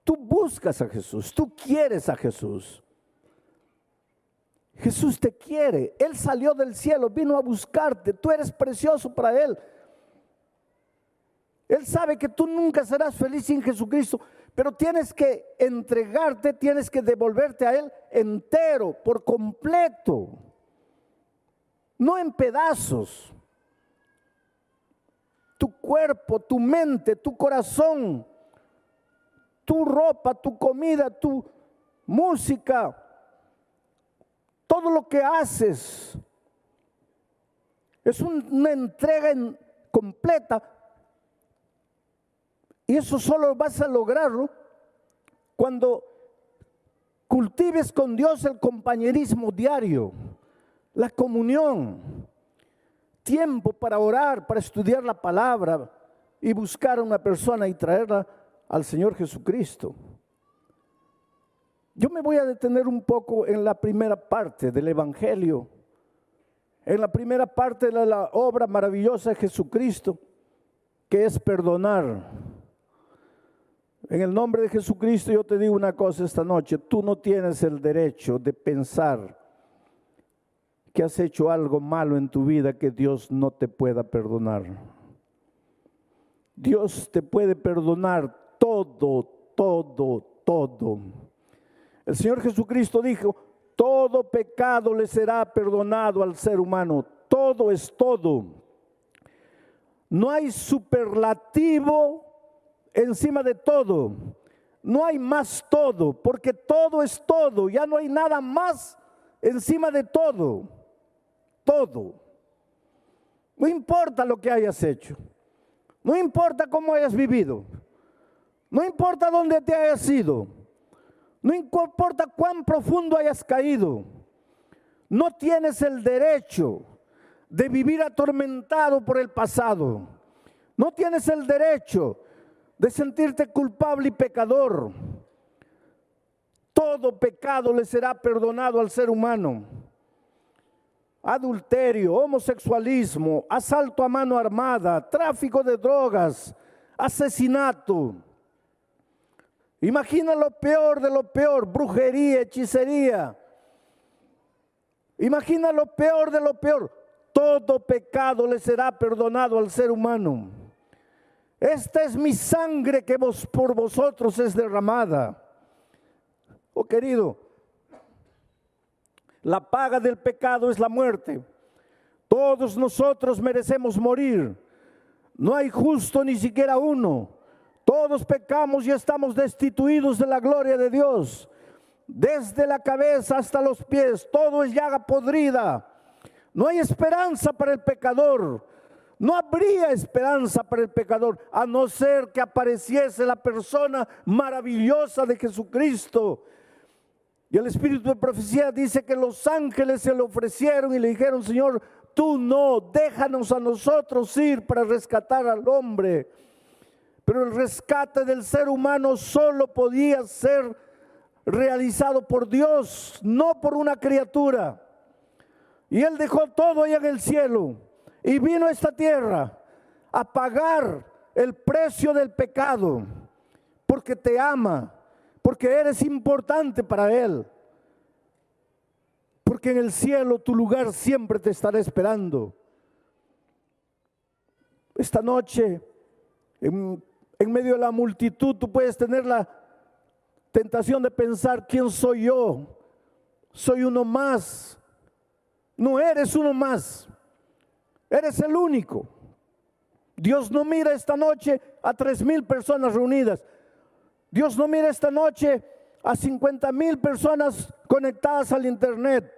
Tú buscas a Jesús, tú quieres a Jesús. Jesús te quiere, Él salió del cielo, vino a buscarte, tú eres precioso para Él. Él sabe que tú nunca serás feliz sin Jesucristo, pero tienes que entregarte, tienes que devolverte a Él entero, por completo, no en pedazos. Tu cuerpo, tu mente, tu corazón, tu ropa, tu comida, tu música, todo lo que haces es una entrega completa. Y eso solo vas a lograrlo cuando cultives con Dios el compañerismo diario, la comunión, tiempo para orar, para estudiar la palabra y buscar a una persona y traerla al Señor Jesucristo. Yo me voy a detener un poco en la primera parte del Evangelio, en la primera parte de la obra maravillosa de Jesucristo, que es perdonar. En el nombre de Jesucristo yo te digo una cosa esta noche: tú no tienes el derecho de pensar que has hecho algo malo en tu vida que Dios no te pueda perdonar. Dios te puede perdonar todo, todo, todo. El Señor Jesucristo dijo: todo pecado le será perdonado al ser humano. Todo es todo. No hay superlativo encima de todo. No hay más todo, porque todo es todo. Ya no hay nada más encima de todo. Todo. No importa lo que hayas hecho. No importa cómo hayas vivido. No importa dónde te hayas ido. No importa cuán profundo hayas caído. No tienes el derecho de vivir atormentado por el pasado. No tienes el derecho de sentirte culpable y pecador. Todo pecado le será perdonado al ser humano. Adulterio, homosexualismo, asalto a mano armada, tráfico de drogas, asesinato. Imagina lo peor de lo peor: brujería, hechicería. Imagina lo peor de lo peor. Todo pecado le será perdonado al ser humano. Esta es mi sangre que por vosotros es derramada. Oh querido, la paga del pecado es la muerte. Todos nosotros merecemos morir. No hay justo ni siquiera uno. Todos pecamos y estamos destituidos de la gloria de Dios. Desde la cabeza hasta los pies, todo es llaga podrida. No hay esperanza para el pecador. No habría esperanza para el pecador, a no ser que apareciese la persona maravillosa de Jesucristo. Y el Espíritu de profecía dice que los ángeles se le ofrecieron y le dijeron: Señor, tú no, déjanos a nosotros ir para rescatar al hombre. Pero el rescate del ser humano solo podía ser realizado por Dios, no por una criatura. Y Él dejó todo allá en el cielo y vino a esta tierra a pagar el precio del pecado, porque te ama, porque eres importante para Él, porque en el cielo tu lugar siempre te estará esperando. Esta noche, en medio de la multitud, tú puedes tener la tentación de pensar: ¿quién soy yo? Soy uno más. No eres uno más, eres el único. Dios no mira esta noche a 3,000 personas reunidas. Dios no mira esta noche a 50,000 personas conectadas al internet.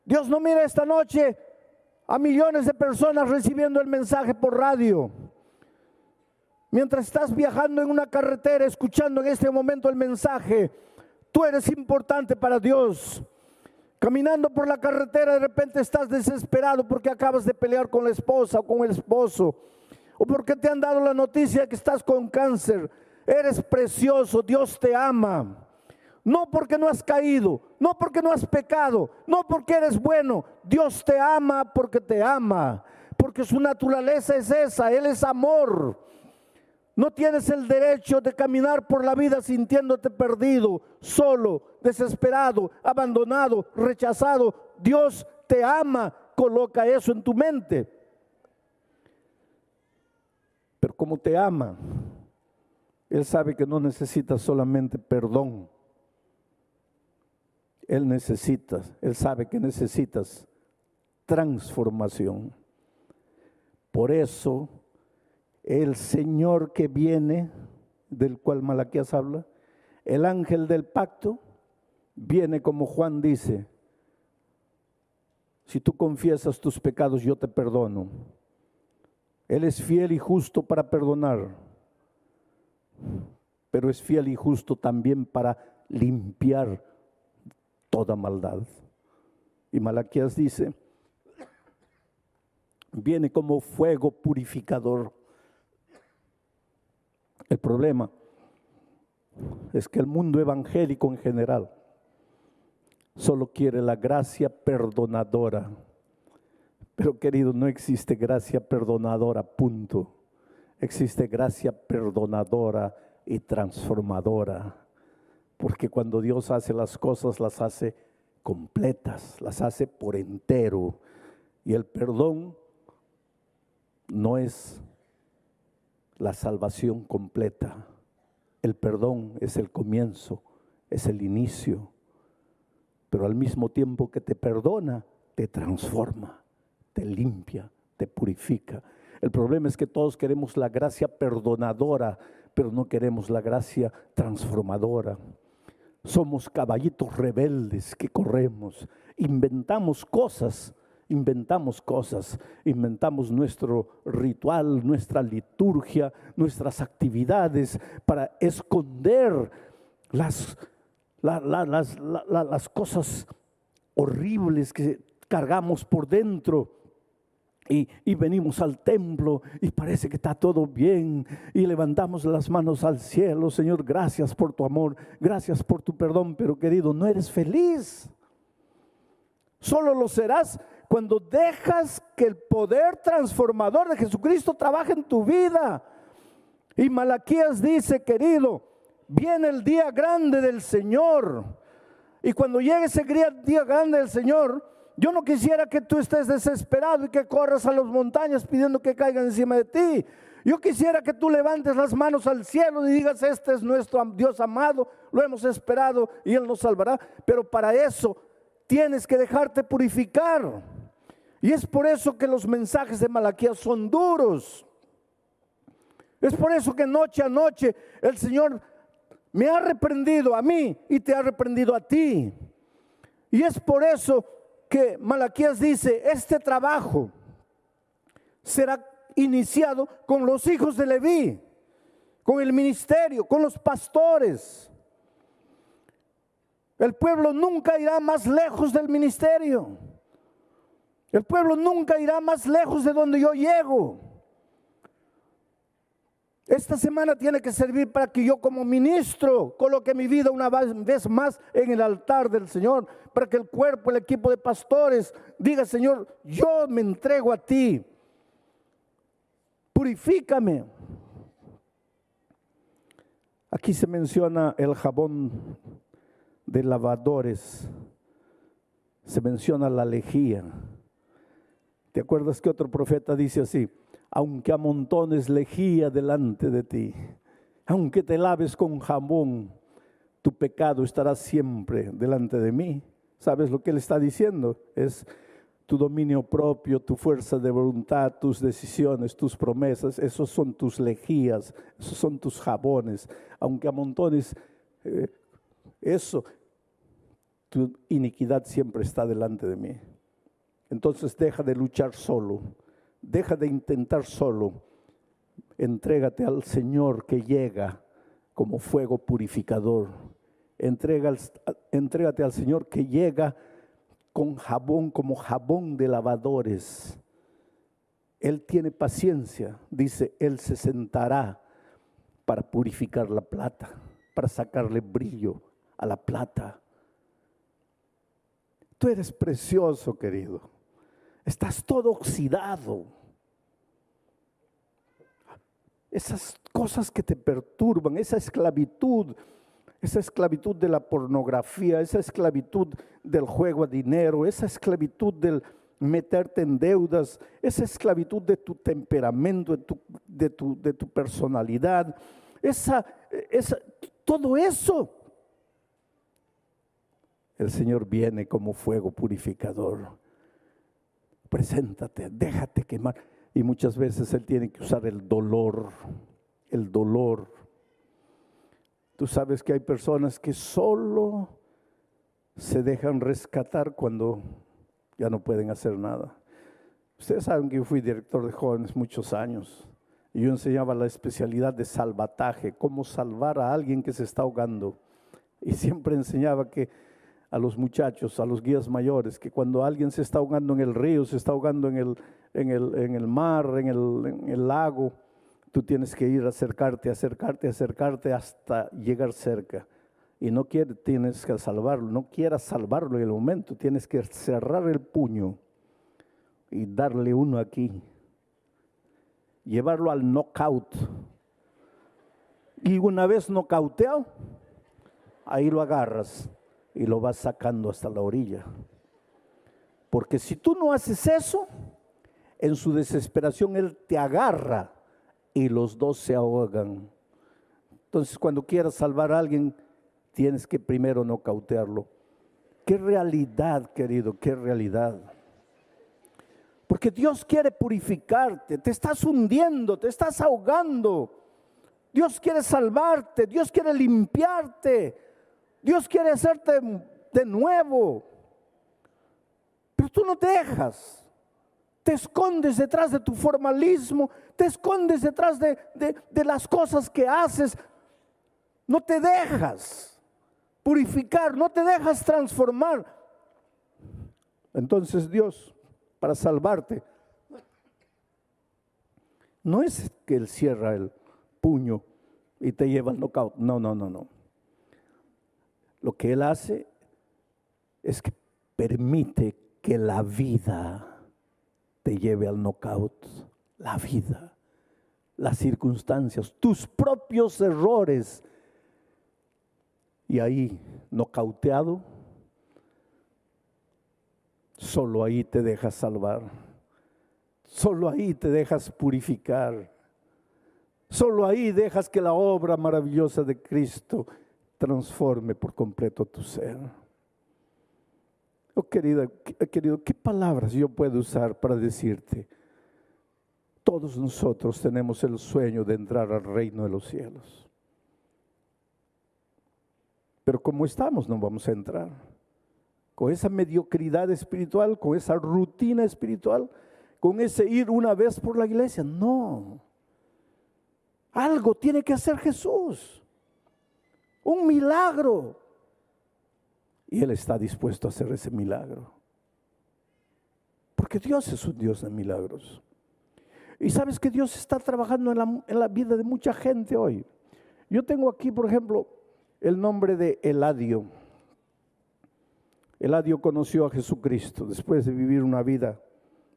Dios no mira esta noche a millones de personas recibiendo el mensaje por radio. Mientras estás viajando en una carretera, escuchando en este momento el mensaje, tú eres importante para Dios. Caminando por la carretera, de repente estás desesperado porque acabas de pelear con la esposa o con el esposo, o porque te han dado la noticia de que estás con cáncer. Eres precioso, Dios te ama. No porque no has caído, no porque no has pecado, no porque eres bueno. Dios te ama porque te ama. porque su naturaleza es esa, Él es amor. No tienes el derecho de caminar por la vida sintiéndote perdido, solo, desesperado, abandonado, rechazado. Dios te ama, coloca eso en tu mente. Pero como te ama, Él sabe que no necesitas solamente perdón. Él sabe que necesitas transformación. Por eso, el Señor que viene, del cual Malaquías habla, el ángel del pacto, viene como Juan dice: si tú confiesas tus pecados, yo te perdono. Él es fiel y justo para perdonar, pero es fiel y justo también para limpiar toda maldad. Y Malaquías dice, viene como fuego purificador. El problema es que el mundo evangélico en general solo quiere la gracia perdonadora. Pero querido, no existe gracia perdonadora, punto. Existe gracia perdonadora y transformadora. Porque cuando Dios hace las cosas, las hace completas, las hace por entero. Y el perdón no es la salvación completa. El perdón es el comienzo, es el inicio. Pero al mismo tiempo que te perdona, te transforma, te limpia, te purifica. El problema es que todos queremos la gracia perdonadora, pero no queremos la gracia transformadora. Somos caballitos rebeldes que corremos, inventamos nuestro ritual, nuestra liturgia, nuestras actividades para esconder las cosas horribles que cargamos por dentro. Y venimos al templo y parece que está todo bien y levantamos las manos al cielo. Señor, gracias por tu amor, gracias por tu perdón, pero querido, no eres feliz. Solo lo serás cuando dejas que el poder transformador de Jesucristo trabaje en tu vida. Y Malaquías dice, querido, viene el día grande del Señor. Y cuando llegue ese día grande del Señor, yo no quisiera que tú estés desesperado y que corras a las montañas pidiendo que caigan encima de ti. Yo quisiera que tú levantes las manos al cielo y digas, este es nuestro Dios amado, lo hemos esperado y Él nos salvará. Pero para eso tienes que dejarte purificar. Y es por eso que los mensajes de Malaquías son duros. Es por eso que noche a noche el Señor me ha reprendido a mí y te ha reprendido a ti. Y es por eso que Malaquías dice, este trabajo será iniciado con los hijos de Leví, con el ministerio, con los pastores. El pueblo nunca irá más lejos del ministerio. El pueblo nunca irá más lejos de donde yo llego. Esta semana tiene que servir para que yo como ministro coloque mi vida una vez más en el altar del Señor, para que el cuerpo, el equipo de pastores diga, Señor, yo me entrego a ti, purifícame. Aquí se menciona el jabón de lavadores, se menciona la lejía. ¿Te acuerdas que otro profeta dice así? Aunque amontones lejía delante de ti, aunque te laves con jabón, tu pecado estará siempre delante de mí. ¿Sabes lo que él está diciendo? Es tu dominio propio, tu fuerza de voluntad, tus decisiones, tus promesas. Esos son tus lejías, esos son tus jabones. Aunque amontones eso, tu iniquidad siempre está delante de mí. Entonces deja de luchar solo. Deja de intentar solo, entrégate al Señor que llega como fuego purificador. Entrégate al Señor que llega con jabón, como jabón de lavadores. Él tiene paciencia, dice, Él se sentará para purificar la plata, para sacarle brillo a la plata. Tú eres precioso, querido. Estás todo oxidado, esas cosas que te perturban, esa esclavitud de la pornografía, esa esclavitud del juego a dinero, esa esclavitud del meterte en deudas, esa esclavitud de tu temperamento, de tu personalidad, todo eso. El Señor viene como fuego purificador. Preséntate, déjate quemar. Y muchas veces Él tiene que usar el dolor. Tú sabes que hay personas que solo se dejan rescatar cuando ya no pueden hacer nada. Ustedes saben que yo fui director de jóvenes muchos años y yo enseñaba la especialidad de salvataje, cómo salvar a alguien que se está ahogando. Y siempre enseñaba que a los muchachos, a los guías mayores, que cuando alguien se está ahogando en el río, se está ahogando en el mar, en el lago, tú tienes que ir a acercarte hasta llegar cerca. Y tienes que salvarlo, no quieras salvarlo en el momento, tienes que cerrar el puño y darle uno aquí. Llevarlo al knockout. Y una vez nocauteado, ahí lo agarras y lo vas sacando hasta la orilla. Porque si tú no haces eso, en su desesperación Él te agarra y los dos se ahogan. Entonces, cuando quieras salvar a alguien, tienes que primero nocautearlo. Qué realidad, querido, qué realidad. Porque Dios quiere purificarte, te estás hundiendo, te estás ahogando. Dios quiere salvarte, Dios quiere limpiarte, Dios quiere hacerte de nuevo. Pero tú no te dejas, te escondes detrás de tu formalismo, te escondes detrás de las cosas que haces. No te dejas purificar, no te dejas transformar. Entonces Dios, para salvarte, no es que Él cierra el puño y te lleva al knockout. No. Lo que Él hace es que permite que la vida te lleve al knockout. La vida, las circunstancias, tus propios errores. Y ahí, nocauteado, solo ahí te dejas salvar. Solo ahí te dejas purificar. Solo ahí dejas que la obra maravillosa de Cristo transforme por completo tu ser. Oh, querido, ¿qué palabras yo puedo usar para decirte? Todos nosotros tenemos el sueño de entrar al reino de los cielos. Pero como estamos, no vamos a entrar. Con esa mediocridad espiritual, con esa rutina espiritual, con ese ir una vez por la iglesia. No. Algo tiene que hacer Jesús. Un milagro. Y Él está dispuesto a hacer ese milagro. Porque Dios es un Dios de milagros. Y sabes que Dios está trabajando en la vida de mucha gente hoy. Yo tengo aquí, por ejemplo, el nombre de Eladio. Eladio conoció a Jesucristo después de vivir una vida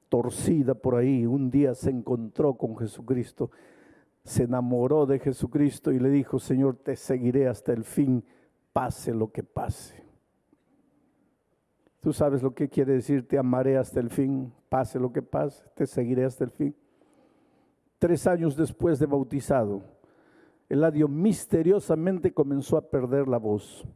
torcida por ahí. Un día se encontró con Jesucristo, se enamoró de Jesucristo y le dijo: Señor, te seguiré hasta el fin, pase lo que pase. ¿Tú sabes lo que quiere decir? Te amaré hasta el fin, pase lo que pase, te seguiré hasta el fin. 3 años después de bautizado, Eladio misteriosamente comenzó a perder la voz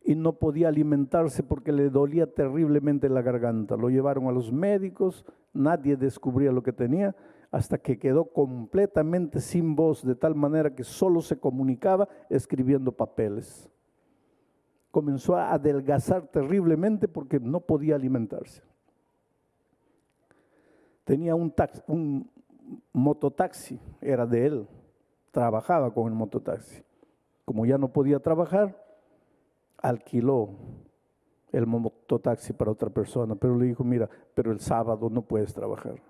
y no podía alimentarse porque le dolía terriblemente la garganta. Lo llevaron a los médicos, nadie descubría lo que tenía, hasta que quedó completamente sin voz, de tal manera que solo se comunicaba escribiendo papeles. Comenzó a adelgazar terriblemente porque no podía alimentarse. Tenía un mototaxi, era de él, trabajaba con el mototaxi. Como ya no podía trabajar, alquiló el mototaxi para otra persona, pero le dijo: mira, pero el sábado no puedes trabajar.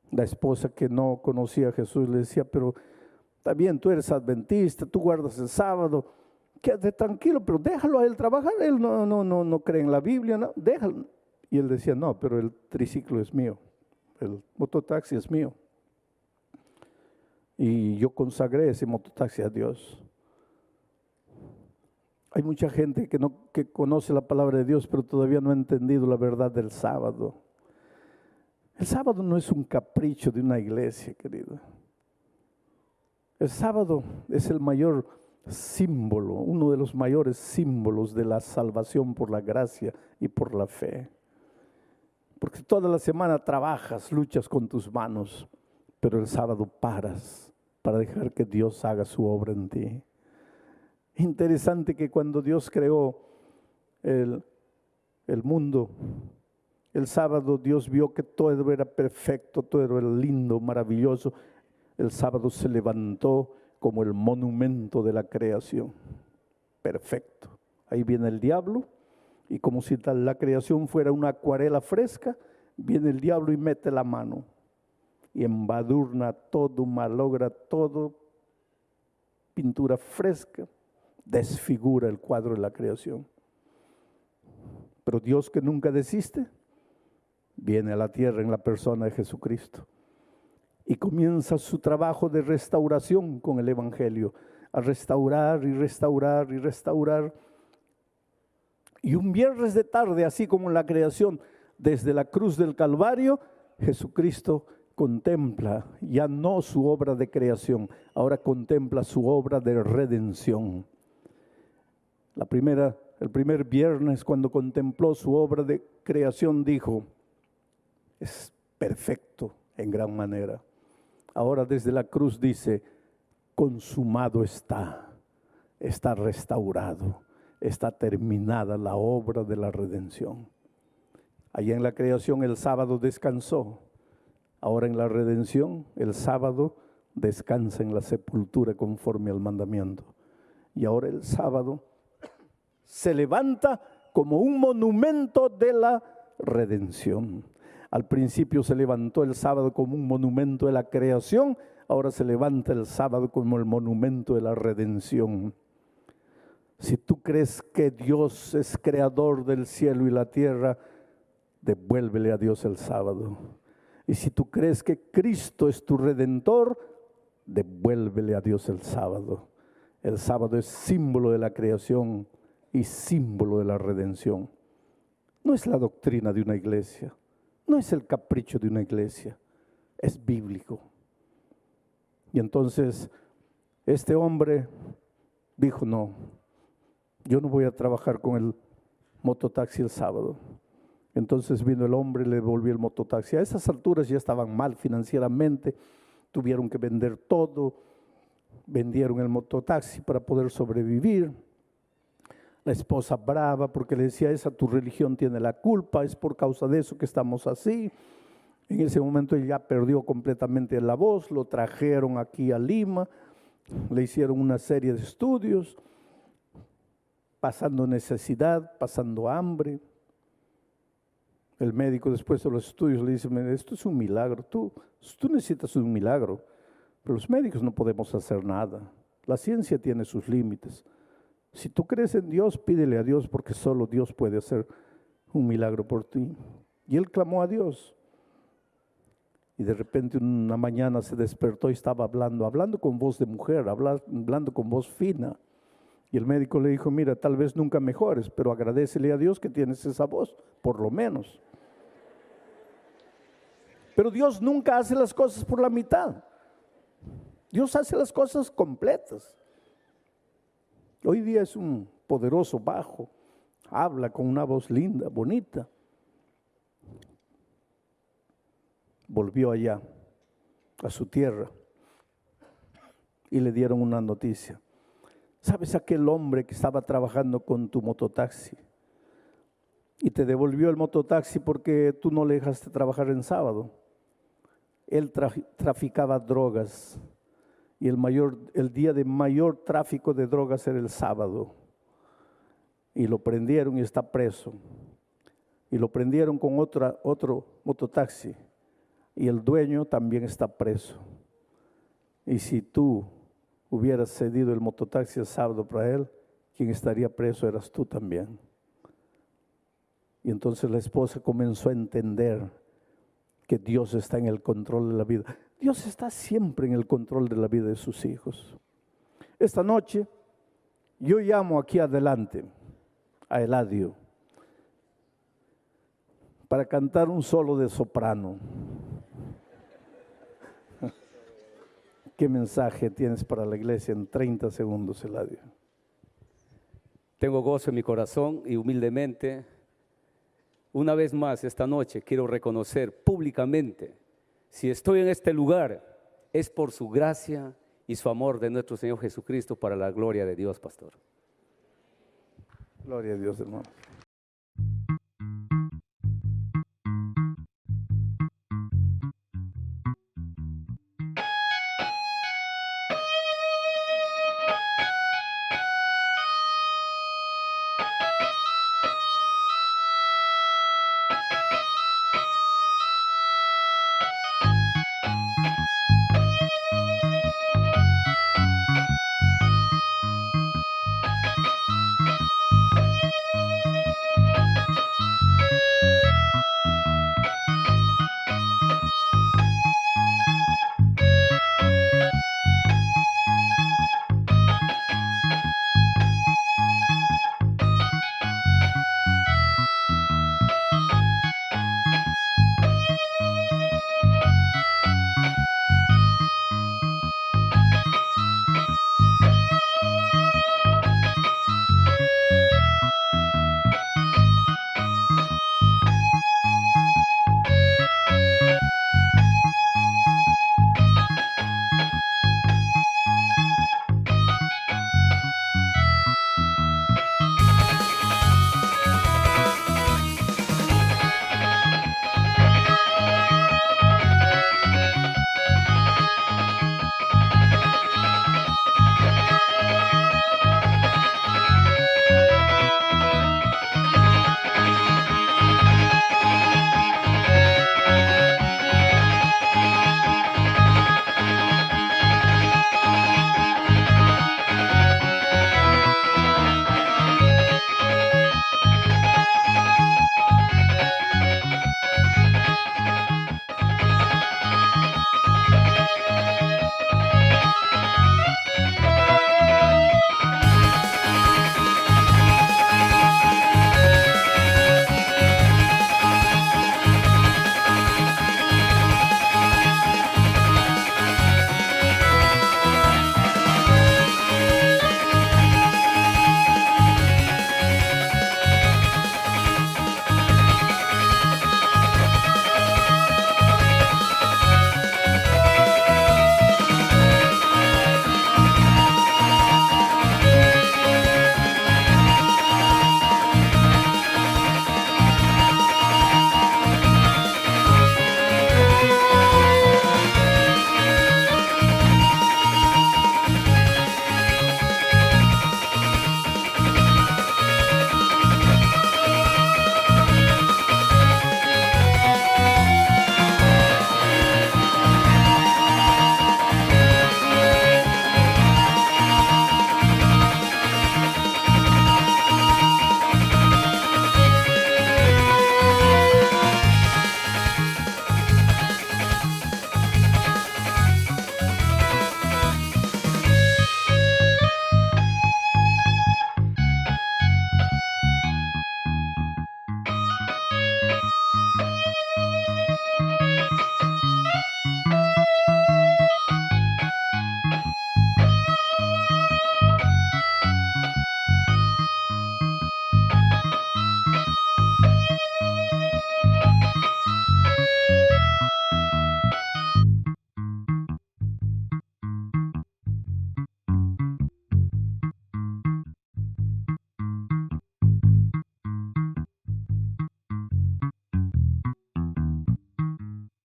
La esposa, que no conocía a Jesús, le decía: pero está bien, tú eres adventista, tú guardas el sábado, quédate tranquilo, pero déjalo a él trabajar. Él no cree en la Biblia, no, déjalo. Y él decía: no, pero el triciclo es mío, el mototaxi es mío. y yo consagré ese mototaxi a Dios. Hay mucha gente que conoce la palabra de Dios, pero todavía no ha entendido la verdad del sábado. El sábado no es un capricho de una iglesia, querido. El sábado es el mayor símbolo, uno de los mayores símbolos de la salvación por la gracia y por la fe. Porque toda la semana trabajas, luchas con tus manos, pero el sábado paras para dejar que Dios haga su obra en ti. Interesante que cuando Dios creó el mundo, el sábado Dios vio que todo era perfecto, todo era lindo, maravilloso. El sábado se levantó como el monumento de la creación. Perfecto. Ahí viene el diablo y como si la creación fuera una acuarela fresca, viene el diablo y mete la mano y embadurna todo, malogra todo, pintura fresca, desfigura el cuadro de la creación. Pero Dios, que nunca desiste, viene a la tierra en la persona de Jesucristo y comienza su trabajo de restauración con el Evangelio, a restaurar y restaurar y restaurar. Y un viernes de tarde, así como en la creación, desde la cruz del Calvario, Jesucristo contempla ya no su obra de creación, ahora contempla su obra de redención. El primer viernes, cuando contempló su obra de creación, dijo: es perfecto en gran manera. Ahora desde la cruz dice: consumado está restaurado, está terminada la obra de la redención. Allá en la creación el sábado descansó, ahora en la redención el sábado descansa en la sepultura conforme al mandamiento. Y ahora el sábado se levanta como un monumento de la redención. Al principio se levantó el sábado como un monumento de la creación, ahora se levanta el sábado como el monumento de la redención. Si tú crees que Dios es creador del cielo y la tierra, devuélvele a Dios el sábado. Y si tú crees que Cristo es tu redentor, devuélvele a Dios el sábado. El sábado es símbolo de la creación y símbolo de la redención. No es la doctrina de una iglesia, no es el capricho de una iglesia, es bíblico. Y entonces este hombre dijo: no, yo no voy a trabajar con el mototaxi el sábado. Entonces vino el hombre y le devolvió el mototaxi. A esas alturas ya estaban mal financieramente, tuvieron que vender todo, vendieron el mototaxi para poder sobrevivir. La esposa brava porque le decía: esa tu religión tiene la culpa, es por causa de eso que estamos así. En ese momento él ya perdió completamente la voz, lo trajeron aquí a Lima, le hicieron una serie de estudios, pasando necesidad, pasando hambre. El médico después de los estudios le dice: esto es un milagro, tú necesitas un milagro, pero los médicos no podemos hacer nada, la ciencia tiene sus límites. Si tú crees en Dios, pídele a Dios, porque solo Dios puede hacer un milagro por ti. Y él clamó a Dios. Y de repente una mañana se despertó y estaba hablando con voz de mujer, hablando con voz fina. Y el médico le dijo: mira, tal vez nunca mejores, pero agradécele a Dios que tienes esa voz, por lo menos. Pero Dios nunca hace las cosas por la mitad. Dios hace las cosas completas. Hoy día es un poderoso bajo, habla con una voz linda, bonita. Volvió allá, a su tierra, y le dieron una noticia. ¿Sabes aquel hombre que estaba trabajando con tu mototaxi y te devolvió el mototaxi porque tú no le dejaste trabajar en sábado? Él traficaba drogas. Y el día de mayor tráfico de drogas era el sábado. Y lo prendieron y está preso. Y lo prendieron con otro mototaxi. Y el dueño también está preso. Y si tú hubieras cedido el mototaxi el sábado para él, quien estaría preso eras tú también. Y entonces la esposa comenzó a entender que Dios está en el control de la vida. Dios está siempre en el control de la vida de sus hijos. Esta noche yo llamo aquí adelante a Eladio para cantar un solo de soprano. ¿Qué mensaje tienes para la iglesia en 30 segundos, Eladio? Tengo gozo en mi corazón y humildemente, una vez más esta noche quiero reconocer públicamente, si estoy en este lugar es por su gracia y su amor de nuestro Señor Jesucristo para la gloria de Dios, pastor. Gloria a Dios, hermano.